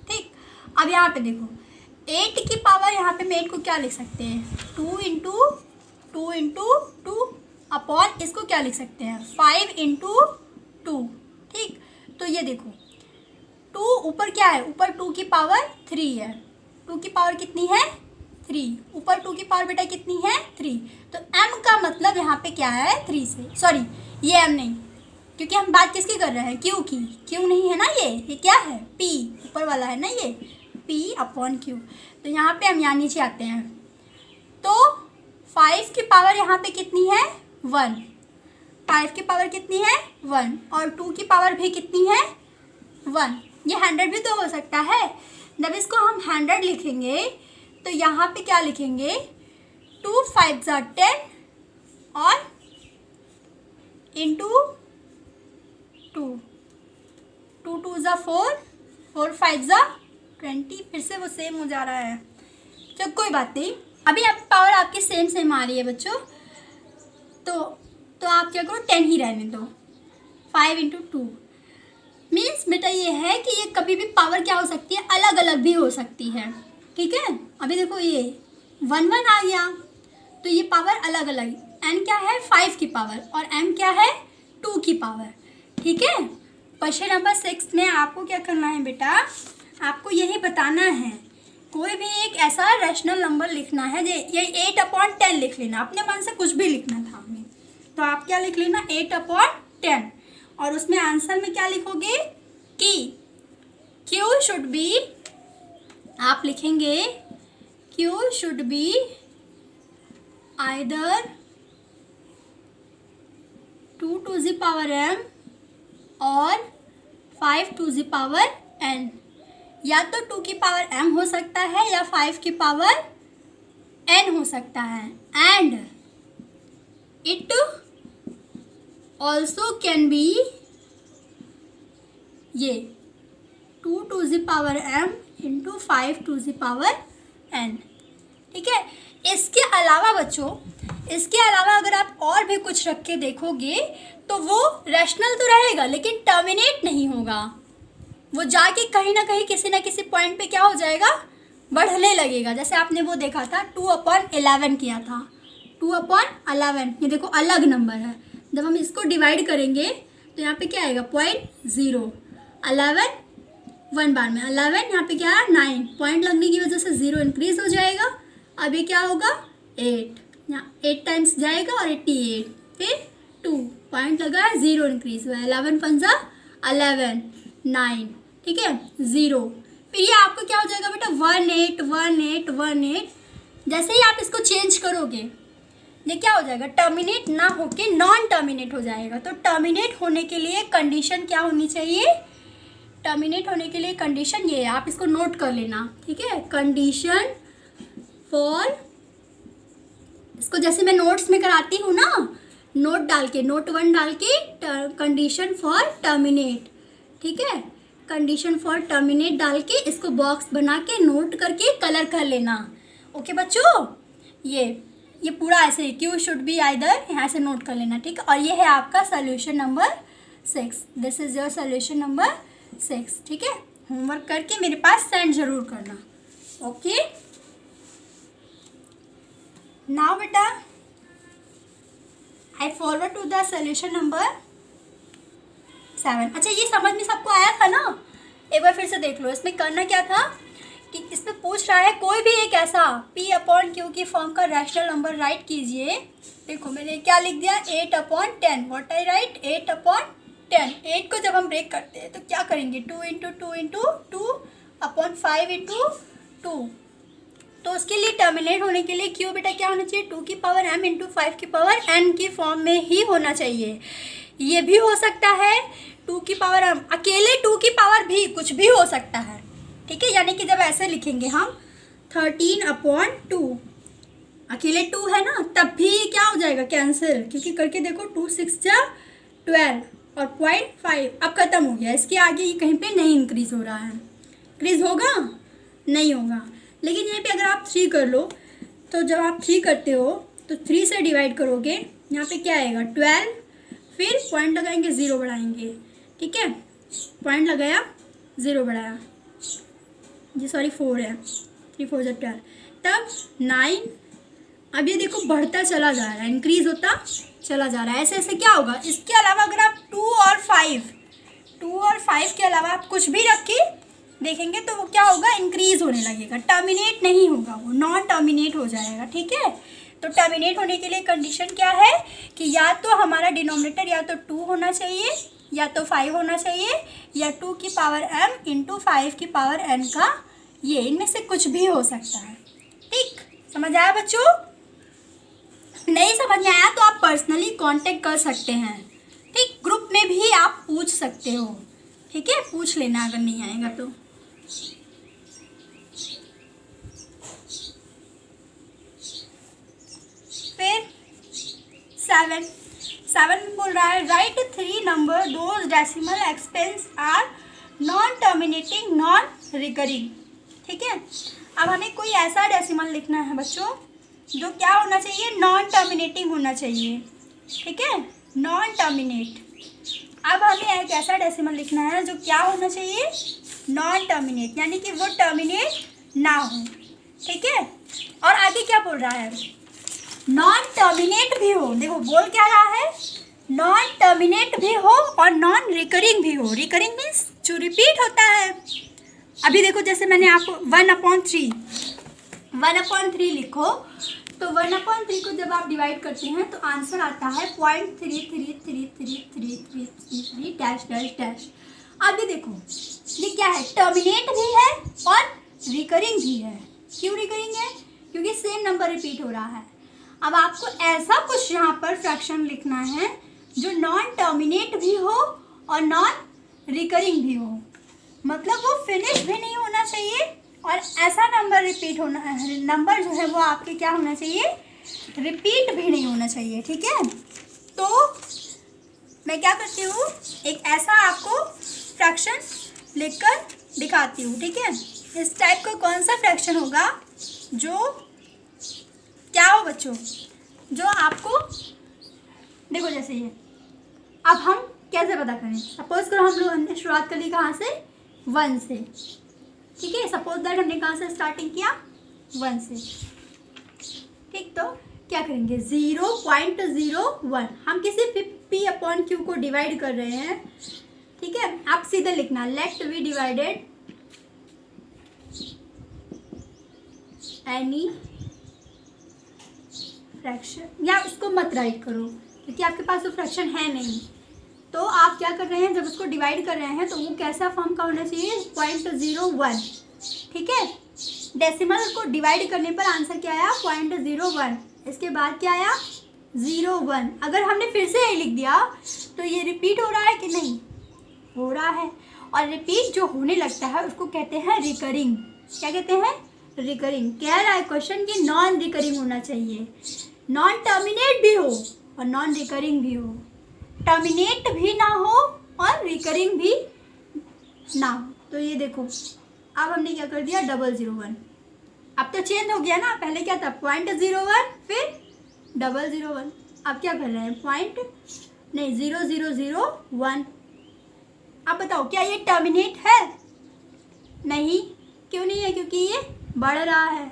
ठीक। अब यहाँ पे देखो 8 की पावर, यहाँ पे हम 8 को क्या लिख सकते हैं, 2 इंटू 2 अपॉन, इसको क्या लिख सकते हैं, 5 इंटू 2, ठीक। तो ये देखो 2 ऊपर क्या है, ऊपर 2 की पावर 3 है, 2 की पावर कितनी है, 3, ऊपर 2 की पावर बेटा कितनी है, 3। तो m का मतलब यहाँ पे क्या है, 3 से, सॉरी ये m नहीं, क्योंकि हम बात किसकी कर रहे हैं, q की, q नहीं है ना, ये क्या है, p, ऊपर वाला है ना ये, P/Q। तो यहाँ पे हम यहाँ नीचे आते हैं, तो 5 की पावर यहाँ पे कितनी है, 1, 5 की पावर कितनी है, 1, और 2 की पावर भी कितनी है, 1। ये 100 भी तो हो सकता है, जब इसको हम 100 लिखेंगे तो यहाँ पे क्या लिखेंगे, 2 5 × 10 और इंटू 2, 2 2 × 4, 4 5 × 20, फिर से वो सेम हो जा रहा है, चलो कोई बात नहीं। अभी आप पावर आपकी सेम आ रही है बच्चों, तो आप क्या करो, 10 ही रहने दो, 5 × 2 मीन्स बेटा ये है कि ये कभी भी पावर क्या हो सकती है, अलग अलग भी हो सकती है, ठीक है। अभी देखो ये 1 1 आ गया, तो ये पावर अलग अलग, n क्या है, 5 की पावर, और m क्या है, 2 की पावर, ठीक है। क्वेश्चन नंबर 6 में आपको क्या करना है बेटा, आपको यही बताना है, कोई भी एक ऐसा रैशनल नंबर लिखना है, ये 8/10 लिख लेना, अपने मन से कुछ भी लिखना था हमें, तो आप क्या लिख लेना, 8/10, और उसमें आंसर में क्या लिखोगे कि Q शुड बी, आप लिखेंगे Q should be either 2 to the power m और 5 to the power n, या तो 2 की पावर m हो सकता है या 5 की पावर n हो सकता है, and it also can be ये 2 to the power m into 5 to the power n, ठीक है। इसके अलावा बच्चों, इसके अलावा अगर आप और भी कुछ रख के देखोगे तो वो रैशनल तो रहेगा लेकिन टर्मिनेट नहीं होगा, वो जाके कहीं ना कहीं किसी ना किसी पॉइंट पे क्या हो जाएगा, बढ़ने लगेगा। जैसे आपने वो देखा था 2/11 किया था, 2/11, ये देखो अलग नंबर है, जब हम इसको डिवाइड करेंगे तो यहाँ पे क्या आएगा, 0.0, 11 1 बार में 11, यहाँ पे क्या है 9, पॉइंट लगने की वजह से 0 इंक्रीज हो जाएगा, अब ये क्या होगा 8, यहाँ 8 टाइम्स जाएगा और 88, फिर 2 पॉइंट लगा है, 0 इंक्रीज हुआ है, 11 पंजा 11, 9, ठीक है 0। फिर ये आपको क्या हो जाएगा बेटा 18, 18, 18। जैसे ही आप इसको चेंज करोगे ये क्या हो जाएगा, टर्मिनेट ना होके नॉन टर्मिनेट हो जाएगा। तो टर्मिनेट होने के लिए कंडीशन क्या होनी चाहिए, टर्मिनेट होने के लिए कंडीशन ये है, आप इसको नोट कर लेना, ठीक है। कंडीशन फॉर, इसको जैसे मैं नोट्स में कराती हूँ ना, नोट डाल के, नोट 1 डाल के कंडीशन फॉर टर्मिनेट, ठीक है। कंडीशन फॉर टर्मिनेट डाल के इसको बॉक्स बना के नोट करके कलर कर लेना। ओके बच्चों, ये पूरा ऐसे क्यू शुड बी आइदर, यहाँ से नोट कर लेना, ठीक है। और ये है आपका solution number 6, this is your solution number 6, ठीक है। होमवर्क करके मेरे पास सेंड जरूर करना। ओके, नाउ बेटा I forward to the solution number 7। अच्छा, ये समझ में सबको आया था ना, एक बार फिर से देख लो। इसमें करना क्या था कि इसमें पूछ रहा है कोई भी एक ऐसा P/Q की फॉर्म का रैशनल नंबर राइट कीजिए। देखो मैंने क्या लिख दिया, 8/10, व्हाट आई राइट, 8/10। 8 को जब हम ब्रेक करते हैं तो क्या करेंगे, 2 × 2 × 2/5 × 2। तो उसके लिए टर्मिनेट होने के लिए Q बेटा क्या होना चाहिए, 2 की पावर m × 5 की पावर n की फॉर्म में ही होना चाहिए। ये भी हो सकता है 2 की पावर m, अकेले 2 की पावर भी कुछ भी हो सकता है, ठीक है। यानी कि जब ऐसे लिखेंगे हम 13/2, अकेले 2 है ना, तब भी क्या हो जाएगा, कैंसिल, क्योंकि करके देखो 2 × 6 = 12 और 0.5 अब खत्म हो गया। इसके आगे ये कहीं पे नहीं इंक्रीज हो रहा है, इंक्रीज होगा नहीं होगा। लेकिन यहीं पे अगर आप 3 कर लो, तो जब आप 3 करते हो तो 3 से डिवाइड करोगे, यहाँ पे क्या आएगा 12, फिर पॉइंट लगाएंगे 0 बढ़ाएंगे, ठीक है। पॉइंट लगाया 0 बढ़ाया, जी सॉरी 4 है, 3 × 4 = 12, तब 9। अब ये देखो बढ़ता चला जा रहा है, इंक्रीज होता चला जा रहा है, ऐसे ऐसे क्या होगा। इसके अलावा अगर आप 2 और 5 के अलावा आप कुछ भी रख के देखेंगे तो वो क्या होगा, इंक्रीज होने लगेगा, टर्मिनेट नहीं होगा, वो नॉन टर्मिनेट हो जाएगा, ठीक है। तो टर्मिनेट होने के लिए कंडीशन क्या है कि या तो हमारा डिनोमिनेटर या तो 2 होना चाहिए या तो 5 होना चाहिए, या 2 की पावर m × 5 की पावर n का, ये इनमें से कुछ भी हो सकता है, ठीक। समझ आया बच्चों, नहीं समझ में आया तो आप पर्सनली कांटेक्ट कर सकते हैं, ठीक। ग्रुप में भी आप पूछ सकते हो, ठीक है, पूछ लेना अगर नहीं आएगा तो। फिर 7 में बोल रहा है right 3 number those decimal expanse are non terminating non recurring, ठीक है। अब हमें कोई ऐसा डेसिमल लिखना है बच्चों जो क्या होना चाहिए, नॉन टर्मिनेटिंग होना चाहिए, ठीक है, नॉन टर्मिनेट। अब हमें एक ऐसा डेसिमल लिखना है जो क्या होना चाहिए, नॉन टर्मिनेट, यानी कि वो टर्मिनेट ना हो, ठीक है। और आगे क्या बोल रहा है, नॉन टर्मिनेट भी हो। देखो बोल क्या रहा है, नॉन टर्मिनेट भी हो और नॉन रिकरिंग भी हो। रिकरिंग मीन्स जो रिपीट होता है। अभी देखो जैसे मैंने आपको 1/3 लिखो, तो 1/3 को जब आप डिवाइड करते हैं तो आंसर आता है 0.333333 डैश डैश डैश। अभी देखो ये क्या है, टर्मिनेट भी है और रिकरिंग भी है। क्यों रिकरिंग है, क्योंकि सेम नंबर रिपीट हो रहा है। अब आपको ऐसा कुछ यहाँ पर फ्रैक्शन लिखना है जो नॉन टर्मिनेट भी हो और नॉन रिकरिंग भी हो, मतलब वो फिनिश भी नहीं होना चाहिए और ऐसा नंबर रिपीट होना है, नंबर जो है वो आपके क्या होना चाहिए, रिपीट भी नहीं होना चाहिए, ठीक है। तो मैं क्या करती हूँ, एक ऐसा आपको फ्रैक्शन लिखकर दिखाती हूँ, ठीक है। इस टाइप का कौन सा फ्रैक्शन होगा जो क्या हो बच्चों, जो आपको देखो जैसे ये। अब हम कैसे पता करें, सपोज करो हमने शुरुआत कर ली कहाँ से, 1 से, ठीक है। सपोज दैट हमने कहाँ से स्टार्टिंग किया, 1 से, ठीक। तो क्या करेंगे, 0.01 हम किसी P/Q को डिवाइड कर रहे हैं, ठीक है। आप सीधे लिखना let we divided any fraction, या उसको मत राइट करो क्योंकि आपके पास वो फ्रैक्शन है नहीं। तो आप क्या कर रहे हैं, जब उसको डिवाइड कर रहे हैं तो वो कैसा फॉर्म का होना चाहिए, 0.01, ठीक है। डेसिमल को डिवाइड करने पर आंसर क्या आया, 0.01। इसके बाद क्या आया, 0.1। अगर हमने फिर से यही लिख दिया तो ये रिपीट हो रहा है कि नहीं, हो रहा है। और रिपीट जो होने लगता है उसको कहते हैं रिकरिंग। क्या कहते हैं, रिकरिंग। कह रहा है क्वेश्चन कि नॉन रिकरिंग होना चाहिए, नॉन टर्मिनेट भी हो और नॉन रिकरिंग भी हो, टर्मिनेट भी ना हो और रिकरिंग भी ना हो। तो ये देखो अब हमने क्या कर दिया, 001। अब तो चेंज हो गया ना, पहले क्या था 0.01 फिर 001, अब क्या कर रहे हैं 0.0001। अब बताओ क्या ये टर्मिनेट है, नहीं, क्यों नहीं है, क्योंकि ये बढ़ रहा है,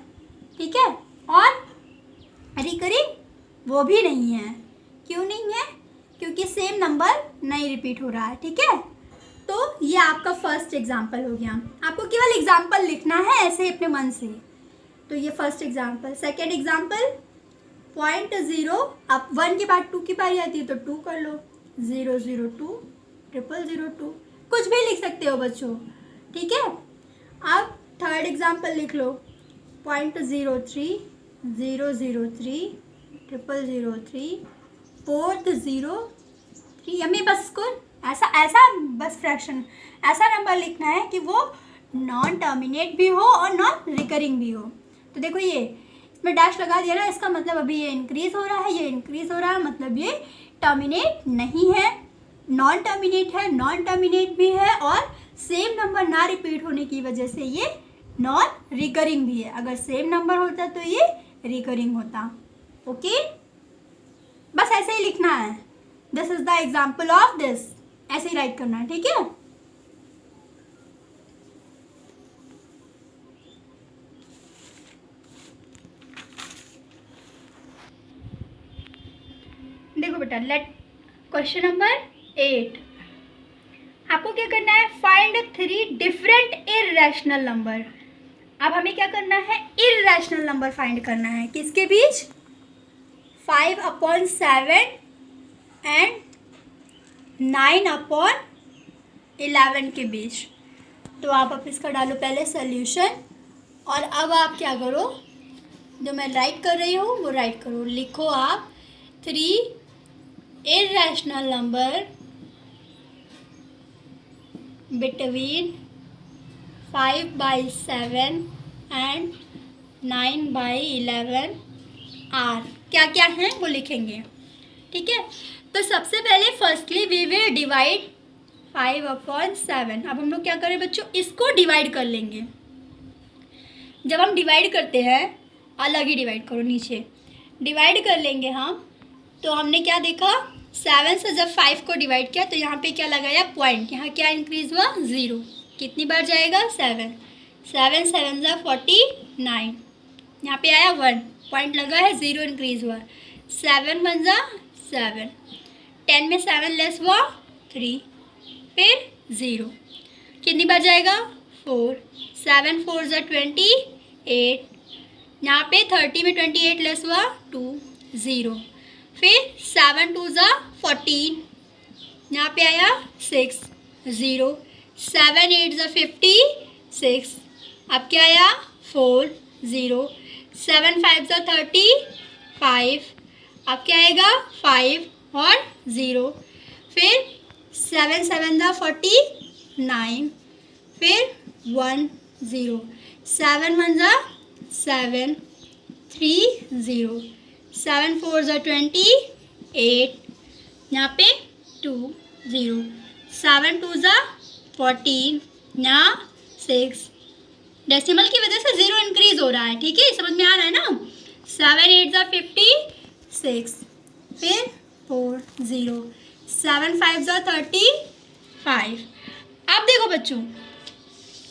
ठीक है। और रिकरिंग वो भी नहीं है, क्यों नहीं है, क्योंकि सेम नंबर नहीं रिपीट हो रहा है, ठीक है। तो ये आपका फर्स्ट एग्जाम्पल हो गया, आपको केवल एग्जाम्पल लिखना है ऐसे अपने मन से। तो ये फर्स्ट एग्जाम्पल। सेकेंड एग्जाम्पल 0.0, अब 1 के बाद 2 की पारी आती है तो 2 कर लो, 002, 0002, कुछ भी लिख सकते हो बच्चों, ठीक है। अब थर्ड एग्जाम्पल लिख लो, 0.03, 003, 0003, 403। हमें बस को ऐसा बस फ्रैक्शन, ऐसा नंबर लिखना है कि वो नॉन टर्मिनेट भी हो और नॉन रिकरिंग भी हो। तो देखो ये इसमें डैश लगा दिया ना, इसका मतलब अभी ये इंक्रीज हो रहा है, ये इंक्रीज हो रहा है, मतलब ये टर्मिनेट नहीं है, नॉन टर्मिनेट है, नॉन टर्मिनेट भी है और सेम नंबर ना रिपीट होने की वजह से ये नॉन रिकरिंग भी है। अगर सेम नंबर होता तो ये रिकरिंग होता, ओके। बस ऐसे ही लिखना है, this is the example of this, ऐसे ही राइट करना है, ठीक है। देखो बेटा, लेट क्वेश्चन नंबर 8, आपको क्या करना है, फाइंड 3 डिफरेंट इर्रेशनल नंबर। अब हमें क्या करना है, इर्रेशनल नंबर फाइंड करना है, किसके बीच, 5/7 एंड 9/11 के बीच। तो आप अब इसका डालो पहले सॉल्यूशन, और अब आप क्या करो, जो मैं राइट कर रही हूँ वो राइट करो। लिखो आप 3 irrational number between 5/7 and 9/11 are क्या क्या हैं वो लिखेंगे, ठीक है। तो सबसे पहले फर्स्टली वी विल डिवाइड 5/7। अब हम लोग क्या करें बच्चों, इसको डिवाइड कर लेंगे। जब हम डिवाइड करते हैं, अलग ही डिवाइड करो, नीचे डिवाइड कर लेंगे हम। तो हमने क्या देखा, 7 से जब 5 को डिवाइड किया तो यहाँ पे क्या लगाया, पॉइंट, यहाँ क्या इंक्रीज हुआ, 0। कितनी बार जाएगा, 7, 7 7 जा 49, यहाँ पे आया 1, पॉइंट लगा है, 0 इंक्रीज हुआ, 7 1 जा 7, 10 में 7 लेस हुआ 3, फिर 0, कितनी बार जाएगा, 4, 7 4 जा 28, यहाँ पे 30 में 28 लेस हुआ 2, 0, फिर 7 2 जा 14, यहाँ पे आया 6, 0, 7 8 जा 56, अब क्या आया 4, 0, 7 5 जा 35, अब क्या आएगा 5 और 0, फिर 7 7 जा 49, फिर 1 0, 7 1 जा 7, 3 0, 7 4 जा 28, यहाँ पे 2 0, 7 2 जा 14, यहाँ 6, डेसिमल की वजह से 0 इंक्रीज हो रहा है, ठीक है, समझ में आ रहा है ना। 7 8 जा 56, फिर 4 0, 7 5 जा 35। अब देखो बच्चों,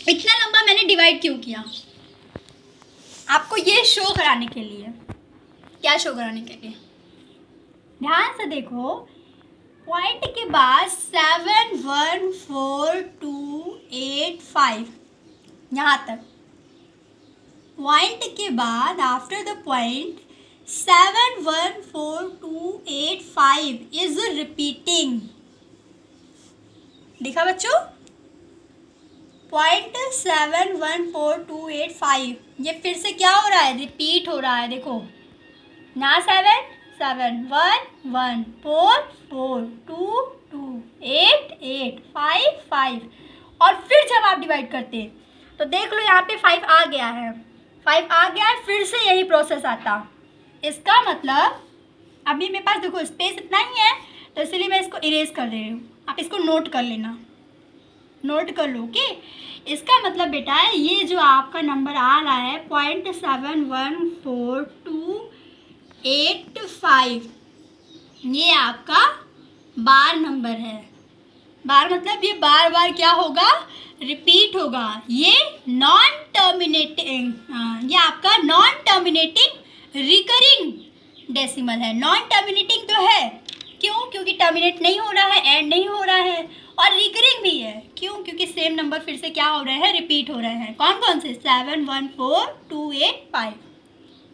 इतना लंबा मैंने डिवाइड क्यों किया, आपको ये शो कराने के लिए। क्या शो कराने के लिए, ध्यान से देखो, पॉइंट के बाद 7 1 4 2 8 5 यहाँ तक, पॉइंट के बाद after the point 714285 is repeating. देखा बच्चों, 0.714285 ये फिर से क्या हो रहा है, रिपीट हो रहा है। देखो ना, 7 7 1 1 4 4 2 2 8 8 5 5 और फिर जब आप डिवाइड करते हैं तो देख लो यहाँ पे 5 आ गया है, 5 आ गया है, फिर से यही प्रोसेस आता। इसका मतलब अभी मेरे पास देखो स्पेस इतना ही है, तो इसलिए मैं इसको इरेज कर दे रही हूँ। आप इसको नोट कर लेना, नोट कर लो कि इसका मतलब बेटा है ये जो आपका नंबर आ रहा है 0.714285 ये आपका बार नंबर है। बार मतलब ये बार बार क्या होगा, रिपीट होगा। ये नॉन टर्मिनेटिंग, ये आपका नॉन टर्मिनेटिंग रिकरिंग डेसिमल है। नॉन टर्मिनेटिंग तो है, क्यों? क्योंकि टर्मिनेट नहीं हो रहा है, एंड नहीं हो रहा है, और रिकरिंग भी है, क्यों? क्योंकि सेम नंबर फिर से क्या हो रहे हैं, रिपीट हो रहे हैं। कौन कौन से? 714285।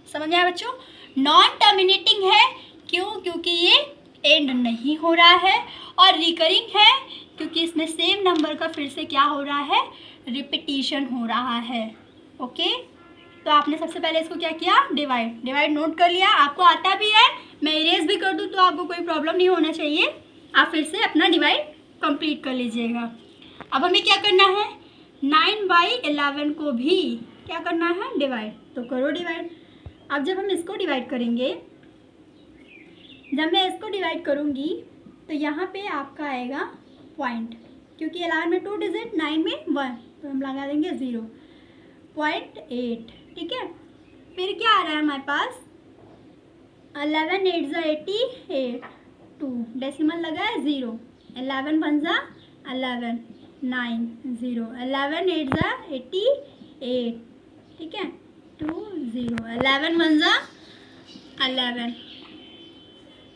समझ में आया बच्चों? नॉन टर्मिनेटिंग है, क्यों? क्योंकि ये एंड नहीं हो रहा है, और रिकरिंग है क्योंकि इसमें सेम नंबर का फिर से क्या हो रहा है, रिपीटिशन हो रहा है। ओके, तो आपने सबसे पहले इसको क्या किया, डिवाइड नोट कर लिया। आपको आता भी है, मैं इरेज भी कर दूँ तो आपको कोई प्रॉब्लम नहीं होना चाहिए। आप फिर से अपना डिवाइड कंप्लीट कर लीजिएगा। अब हमें क्या करना है, 9/11 को भी क्या करना है, डिवाइड। तो करो डिवाइड। अब जब हम इसको डिवाइड करेंगे, जब मैं इसको डिवाइड करूँगी तो यहाँ पे आपका आएगा पॉइंट, क्योंकि 11 में 2 डिजिट, 9 में 1, तो हम लगा देंगे 0.8। ठीक है, फिर क्या आ रहा है हमारे पास, 11 8 ज़ा 88, 2 डेसिमल लगा है 0, 11 1 ज़ा 11, 9 0, 11 8 ज़ा 88, ठीक है, 2 0, 11 1 ज़ा 11,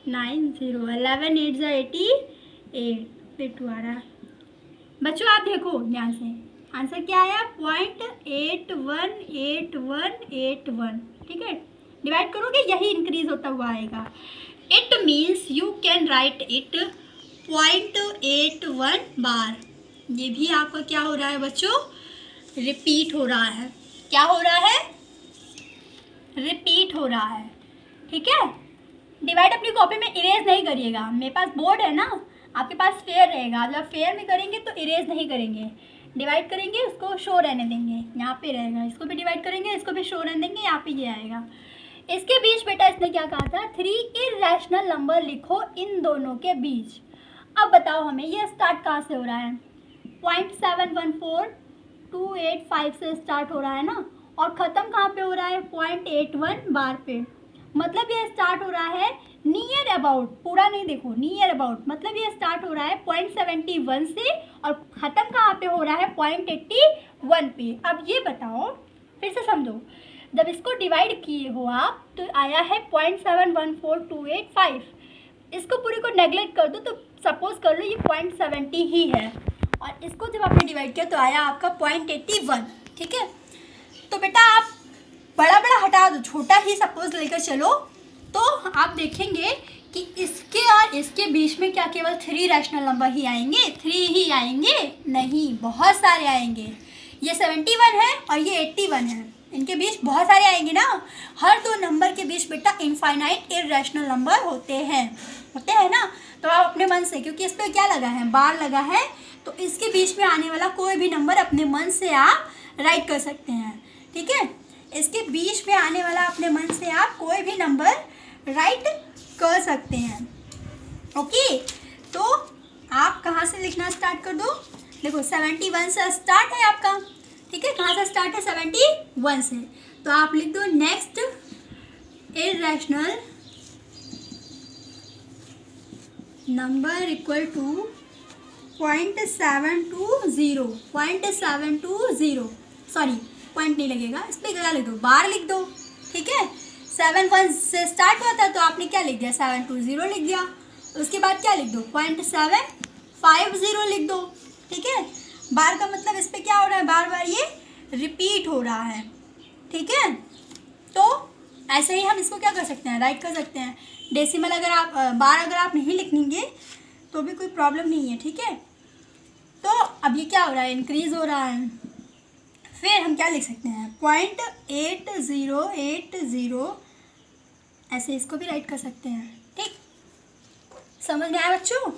9 0, 11 8 ज़ा 88, फिर 2 आ रहा है। बच्चों आप देखो ध्यान से, आंसर क्या आया, 0.818181। ठीक है, डिवाइड करोगे यही इंक्रीज होता हुआ आएगा। It means you can write it 0.81 बार। ये भी आपका क्या हो रहा है बच्चों, रिपीट हो रहा है। क्या हो रहा है, रिपीट हो रहा है। ठीक है, डिवाइड अपनी कॉपी में इरेज नहीं करिएगा। मेरे पास बोर्ड है ना, आपके पास फेयर रहेगा। जब फेयर में करेंगे तो इरेज नहीं करेंगे, डिवाइड करेंगे, उसको शो रहने देंगे, यहाँ पे रहेगा। इसको भी डिवाइड करेंगे, इसको भी शो रहने देंगे, यहाँ पे ये आएगा। इसके बीच बेटा इसने क्या कहा था, 3 इरेशनल नंबर लिखो इन दोनों के बीच। अब बताओ हमें ये स्टार्ट कहाँ से हो रहा है, 0.714285 से स्टार्ट हो रहा है ना, और ख़त्म कहाँ पे हो रहा है, 0.81 बार पे। मतलब ये स्टार्ट हो रहा है नियर अबाउट, पूरा नहीं देखो, नियर अबाउट, मतलब ये स्टार्ट हो रहा है 0.71 से और ख़त्म कहाँ पे हो रहा है, 0.81 पे। अब ये बताओ, फिर से समझो, जब इसको डिवाइड किए हो आप तो आया है 0.714285। इसको पूरे को नेगलेक्ट कर दो तो सपोज कर लो ये 0.70 ही है, और इसको जब आपने डिवाइड किया तो आया आपका 0.81। ठीक है, तो बेटा आप बड़ा बड़ा हटा दो, छोटा ही सपोज लेकर चलो, तो आप देखेंगे कि इसके और इसके बीच में क्या केवल 3 रैशनल नंबर ही आएंगे, 3 ही आएंगे? नहीं, बहुत सारे आएंगे। ये 71 है और ये 81 है, इनके बीच बहुत सारे आएंगे ना। हर दो नंबर के बीच बेटा इनफाइनाइट इररेशनल नंबर होते हैं ना। तो आप अपने मन से, क्योंकि इस पर क्या लगा है, बार लगा है, तो इसके बीच में आने वाला कोई भी नंबर अपने मन से आप राइट कर सकते हैं। ठीक है, इसके बीच में आने वाला अपने मन से आप कोई भी नंबर राइट कर सकते हैं। ओके, तो आप कहाँ से लिखना स्टार्ट कर दो, देखो 71 से स्टार्ट है आपका। ठीक है, कहाँ से स्टार्ट है, 71 से, तो आप लिख दो next irrational number equal to 0.720, sorry point नहीं लगेगा, इस पर क्या लिख दो, बार लिख दो। ठीक है, 71 से स्टार्ट हुआ था तो आपने क्या लिख दिया, 720 लिख दिया। उसके बाद क्या लिख दो, 0.750 लिख दो। ठीक है, बार का मतलब इस पर क्या हो रहा है, बार बार ये रिपीट हो रहा है। ठीक है, तो ऐसे ही हम इसको क्या कर सकते हैं, राइट कर सकते हैं। डेसिमल अगर आप बार अगर आप नहीं लिखेंगे तो भी कोई प्रॉब्लम नहीं है, ठीक है। तो अब ये क्या हो रहा है, इंक्रीज़ हो रहा है। फिर हम क्या लिख सकते हैं, 0.8080, ऐसे इसको भी राइट कर सकते हैं, ठीक। समझ में आया बच्चों?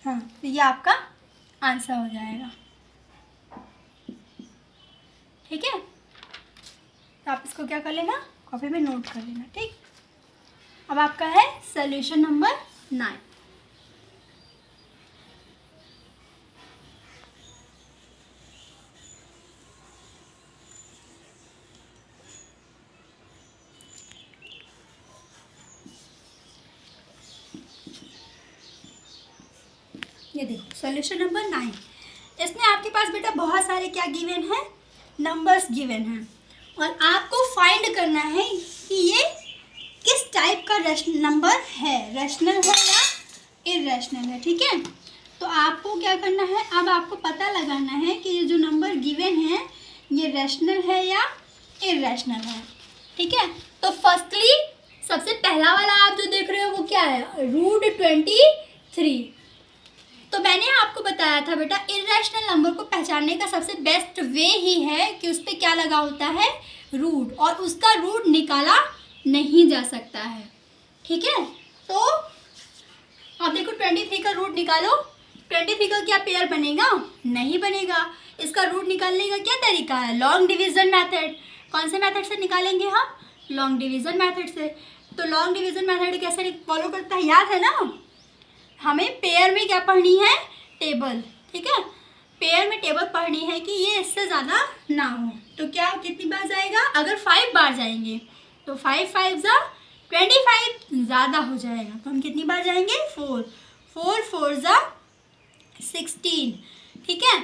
हाँ, तो ये आपका आंसर हो जाएगा, ठीक है। तो आप इसको क्या कर लेना, कॉपी में नोट कर लेना, ठीक। अब आपका है सॉल्यूशन नंबर 9। ये देखो सॉल्यूशन नंबर 9। इसमें आपके पास बेटा बहुत सारे क्या गिवन है, नंबर्स गिवन हैं, और आपको फाइंड करना है कि ये किस टाइप का नंबर है, रैशनल है या इररेशनल है, ठीक है। तो आपको क्या करना है, अब आपको पता लगाना है कि ये जो नंबर गिवन है ये रैशनल है या इररेशनल है, ठीक है। तो फर्स्टली सबसे पहला वाला आप जो देख रहे हो वो क्या है, √23। तो मैंने आपको बताया था बेटा इररेशनल नंबर को पहचानने का सबसे बेस्ट वे ही है कि उस पर क्या लगा होता है, रूट, और उसका रूट निकाला नहीं जा सकता है, ठीक है। तो आप देखो 23 का रूट निकालो, 23 का क्या पेयर बनेगा, नहीं बनेगा। इसका रूट निकालने का क्या तरीका है, लॉन्ग डिवीजन मेथड। कौन से मेथड से निकालेंगे हम, लॉन्ग डिवीजन मेथड से। तो लॉन्ग डिवीजन मेथड कैसे फॉलो करता है, याद है ना, हमें पेयर में क्या पढ़नी है, टेबल, ठीक है। पेयर में टेबल पढ़नी है कि ये इससे ज़्यादा ना हो। तो क्या कितनी बार जाएगा, अगर 5 बार जाएंगे तो 5 5 ज़ा 25 ज़्यादा हो जाएगा, तो हम कितनी बार जाएंगे, 4 4 4 ज़ा 16, ठीक है।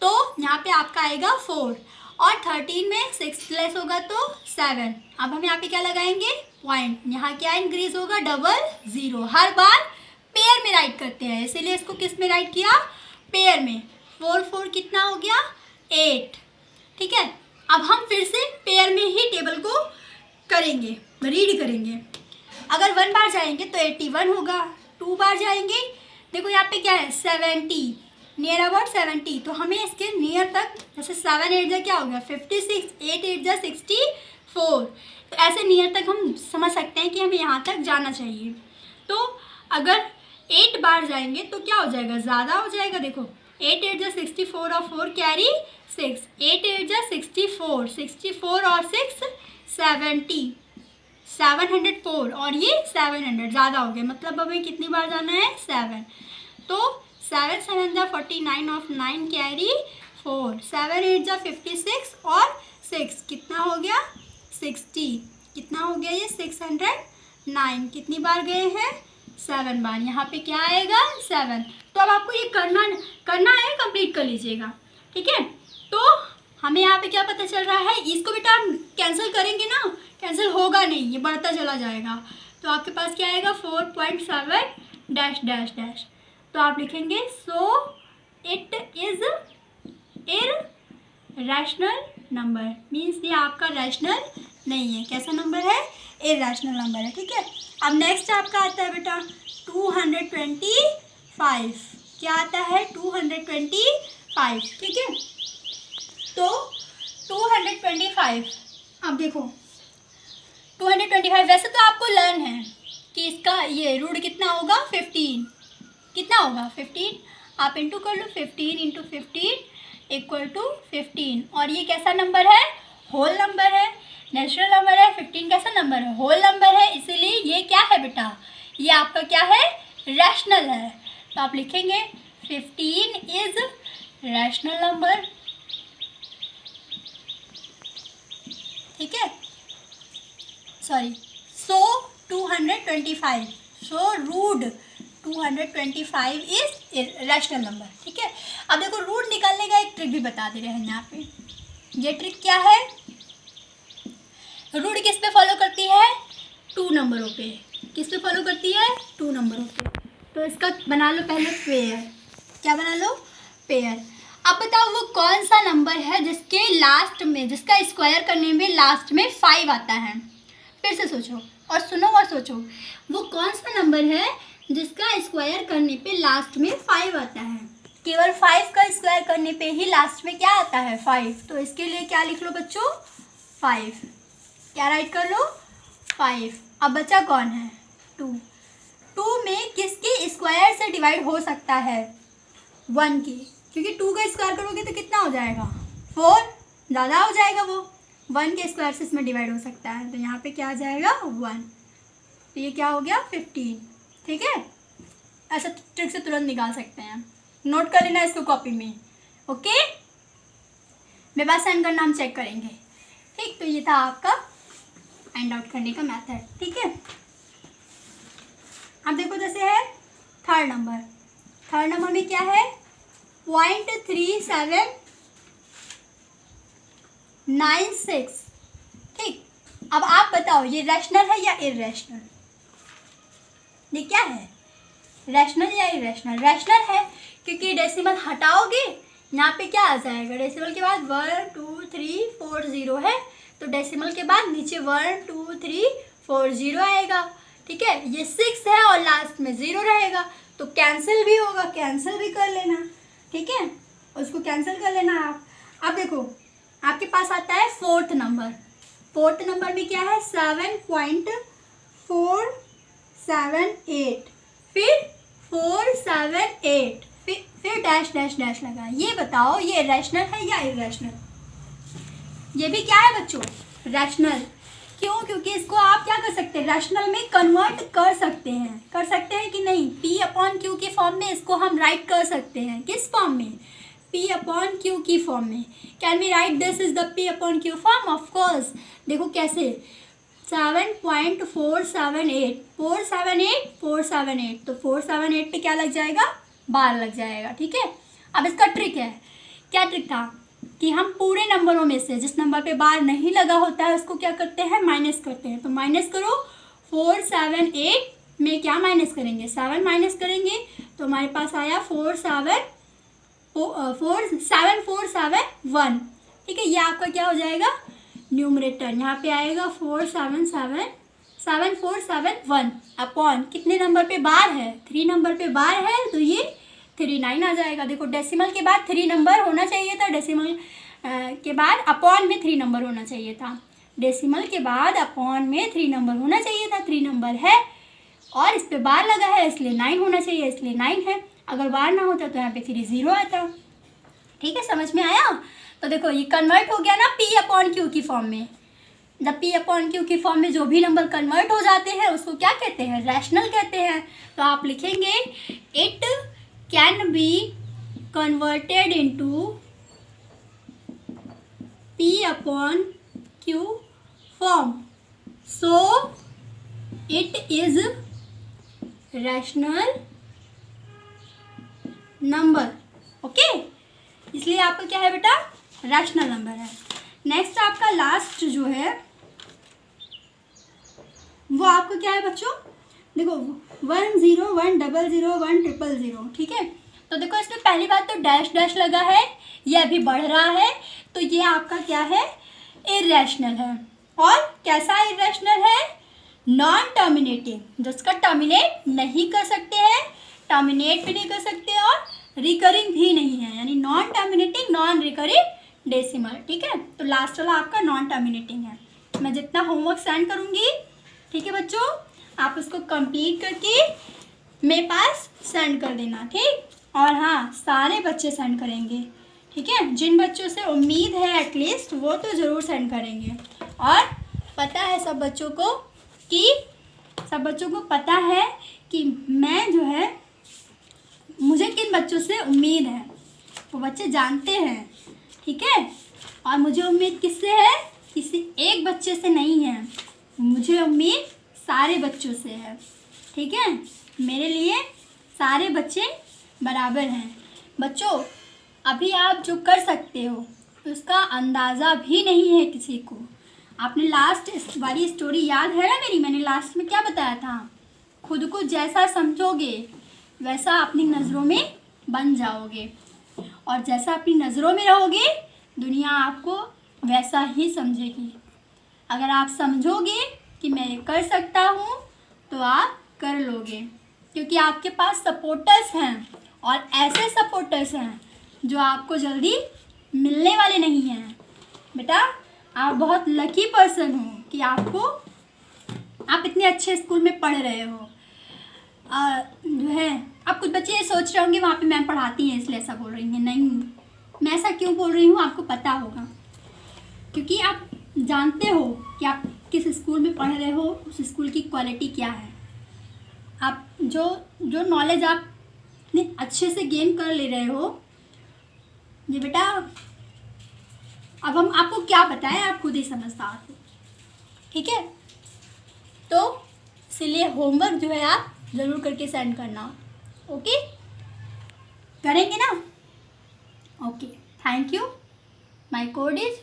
तो यहाँ पे आपका आएगा 4, और 13 में 6 लेस होगा तो 7। अब हम यहाँ पे क्या लगाएंगे, पॉइंट, यहाँ क्या इंक्रीज होगा, 00। हर बार पेयर में राइट करते हैं, इसीलिए इसको किस में राइट किया, पेयर में। 4 4 कितना हो गया, 8, ठीक है। अब हम फिर से पेयर में ही टेबल को करेंगे, रीड करेंगे। अगर 1 बार जाएंगे तो 81 होगा, 2 बार जाएंगे, देखो यहाँ पे क्या है, 70, नियर अबाउट 70। तो हमें इसके नियर तक, जैसे 7 8 जा क्या हो गया, 56, 8 8 जा 64। तो ऐसे नियर तक हम समझ सकते हैं कि हमें यहाँ तक जाना चाहिए। तो अगर 8 बार जाएंगे तो क्या हो जाएगा, ज़्यादा हो जाएगा। देखो 8 8 जा 64 और 4 कैरी 6, 8 8 जा 64, 64 और 6 70, 704, और ये 700 ज़्यादा हो गया, मतलब हमें कितनी बार जाना है, 7। तो 7 7 जा 49 ऑफ 9 कैरी 4, 7 8 जा 56 और 6 कितना हो गया, 60, कितना हो गया ये, 609। कितनी बार गए हैं, 7 बार। यहाँ पे क्या आएगा, 7। तो अब आपको ये करना है, कंप्लीट कर लीजिएगा, ठीक है। तो हमें यहाँ पे क्या पता चल रहा है, इसको बेटा हम कैंसिल करेंगे ना, कैंसिल होगा नहीं, ये बढ़ता चला जाएगा। तो आपके पास क्या आएगा, 4.7 डैश डैश डैश। तो आप लिखेंगे so it is irrational number, means ये आपका रैशनल नहीं है। कैसा नंबर है, इररेशनल नंबर है, ठीक है। अब नेक्स्ट आपका आता है बेटा 225। क्या आता है, 225, ठीक है। तो 225, अब देखो 225, वैसे तो आपको लर्न है कि इसका ये रूट कितना होगा, 15, कितना होगा 15। आप इंटू कर लो, 15 इंटू 15 इक्वल टू 15। और ये कैसा नंबर है, होल नंबर है, नेचुरल नंबर है। 15 कैसा नंबर है, होल नंबर है, इसीलिए ये क्या है बेटा, ये आपका क्या है, रैशनल है। तो आप लिखेंगे 15 इज रैशनल नंबर, ठीक है। Sorry, so 225, so root 225 is rational number, ठीक है। अब देखो रूट निकालने का एक ट्रिक भी बता दे रहे हैं यहाँ पे। ये ट्रिक क्या है, रूट किस पे फॉलो करती है, 2 नंबरों पे। किस पे फॉलो करती है, 2 नंबरों पे। तो इसका बना लो पहले पेयर, क्या बना लो, पेयर। अब बताओ वो कौन सा नंबर है जिसके लास्ट में, जिसका स्क्वायर करने में लास्ट में 5 आता है। फिर से सोचो और सुनो और सोचो, वो कौन सा नंबर है जिसका स्क्वायर करने पे लास्ट में 5 आता है। केवल 5 का स्क्वायर करने पे ही लास्ट में क्या आता है, 5। तो इसके लिए क्या लिख लो बच्चों, 5। क्या राइट कर लो, 5। अब बचा कौन है, 2। 2 में किसके स्क्वायर से डिवाइड हो सकता है, 1 की, क्योंकि 2 का स्क्वायर करोगे तो कितना हो जाएगा, 4, ज़्यादा हो जाएगा, वो 1 के स्क्वायर से इसमें डिवाइड हो सकता है। तो यहाँ पे क्या आ जाएगा, 1। तो ये क्या हो गया, 15। ठीक है, ऐसा ट्रिक से तुरंत निकाल सकते हैं, नोट कर लेना इसको कॉपी में। ओके, मेरे पास सेंड करना, हम चेक करेंगे। ठीक, तो ये था आपका फाइंड आउट करने का मेथड। ठीक है, अब देखो जैसे है थर्ड नंबर में क्या है, 0.3796। ठीक, अब आप बताओ ये रैशनल है या इररेशनल। ये क्या है, रैशनल या इररेशनल। रैशनल है क्योंकि डेसिमल हटाओगे, यहाँ पे क्या आ जाएगा, डेसिमल के बाद 1 2 3 4 0 है, तो डेसिमल के बाद नीचे 1 2 3 4 0 आएगा। ठीक है, ये 6 है और लास्ट में 0 रहेगा, तो कैंसिल भी होगा, कैंसिल भी कर लेना। ठीक है, उसको कैंसिल कर लेना आप। अब देखो आपके पास आता है फोर्थ नंबर में क्या है, 7.478, फिर 478, फिर डैश डैश डैश लगा। ये बताओ ये रैशनल है या इररेशनल। ये भी क्या है बच्चों, रैशनल। क्यों, क्योंकि इसको आप क्या कर सकते हैं, रैशनल में कन्वर्ट कर सकते हैं कि नहीं, P/Q के फॉर्म में इसको हम राइट कर सकते हैं। किस फॉर्म में, P/Q की फॉर्म में। Can we write this is the P/Q form, of course. देखो कैसे, 7.478, 478, तो 478 पे क्या लग जाएगा, बार लग जाएगा। ठीक है, अब इसका ट्रिक है, क्या ट्रिक था कि हम पूरे नंबरों में से जिस नंबर पे बार नहीं लगा होता है उसको क्या करते हैं, माइनस करते हैं। तो माइनस करो, 478 में क्या माइनस करेंगे, 7 माइनस करेंगे, तो हमारे पास आया 7471। ठीक है, ये आपका क्या हो जाएगा, न्यूमरेटर। यहाँ पे आएगा 7471 अपॉन कितने नंबर पे बार है, 3 नंबर पे बार है, तो ये 39 आ जाएगा। देखो डेसिमल के बाद 3 नंबर होना चाहिए था, डेसिमल के बाद अपॉन में 3 नंबर होना चाहिए था, डेसिमल के बाद अपॉन में 3 नंबर होना चाहिए था, 3 नंबर है और इस पे बार लगा है इसलिए 9 होना चाहिए, इसलिए 9 है। अगर बार ना होता तो यहाँ पे 3 0 आता। ठीक है, समझ में आया। तो देखो ये कन्वर्ट हो गया ना P/Q की फॉर्म में। जब P/Q की फॉर्म में जो भी नंबर कन्वर्ट हो जाते हैं उसको क्या कहते हैं, रैशनल कहते हैं। तो आप लिखेंगे it can be converted into P/Q form, so it is rational number. Okay, इसलिए आपका क्या है बेटा, रैशनल नंबर है। नेक्स्ट आपका लास्ट जो है वो आपका क्या है बच्चों, देखो 1 0 1 0 0 1 0 0। ठीक है, तो देखो इसमें पहली बात तो डैश डैश लगा है, ये अभी बढ़ रहा है, तो ये आपका क्या है, इररेशनल है। और कैसा इररेशनल है, नॉन टर्मिनेटिंग, जिसका टर्मिनेट नहीं कर सकते हैं, टर्मिनेट भी नहीं कर सकते और रिकरिंग भी नहीं है, यानी non terminating non recurring decimal. ठीक है, तो लास्ट वाला आपका नॉन टर्मिनेटिंग है। मैं जितना होमवर्क सेंड करूँगी, ठीक है बच्चों, आप उसको कंप्लीट करके मेरे पास सेंड कर देना। ठीक, और हाँ सारे बच्चे सेंड करेंगे। ठीक है, जिन बच्चों से उम्मीद है एटलीस्ट वो तो ज़रूर सेंड करेंगे। और पता है सब बच्चों को पता है कि मैं जो है, मुझे किन बच्चों से उम्मीद है, वो बच्चे जानते हैं। ठीक है, और मुझे उम्मीद किससे है, किसी एक बच्चे से नहीं है, मुझे उम्मीद सारे बच्चों से है। ठीक है, मेरे लिए सारे बच्चे बराबर हैं। बच्चों अभी आप जो कर सकते हो उसका अंदाज़ा भी नहीं है किसी को। आपने लास्ट वाली स्टोरी याद है ना मेरी, मैंने लास्ट में क्या बताया था, खुद को जैसा समझोगे वैसा अपनी नज़रों में बन जाओगे। और जैसा अपनी नज़रों में रहोगे दुनिया आपको वैसा ही समझेगी। अगर आप समझोगे कि मैं ये कर सकता हूँ तो आप कर लोगे, क्योंकि आपके पास सपोर्टर्स हैं और ऐसे सपोर्टर्स हैं जो आपको जल्दी मिलने वाले नहीं हैं। बेटा आप बहुत लकी पर्सन हो कि आप इतने अच्छे स्कूल में पढ़ रहे हो। जो है आप कुछ बच्चे ये सोच रहे होंगे वहाँ पे मैम पढ़ाती हैं इसलिए ऐसा बोल रही हैं। नहीं, मैं ऐसा क्यों बोल रही हूँ आपको पता होगा, क्योंकि आप जानते हो कि आप किस स्कूल में पढ़ रहे हो, उस स्कूल की क्वालिटी क्या है। आप जो नॉलेज आप इतने अच्छे से गेन कर ले रहे हो, ये बेटा अब हम आपको क्या बताएं, आप खुद ही समझदार हो। ठीक है, तो इसलिए होमवर्क जो है आप ज़रूर करके सेंड करना। ओके, करेंगे ना? Okay, thank you. My code is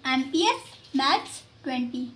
MPS Maths 20।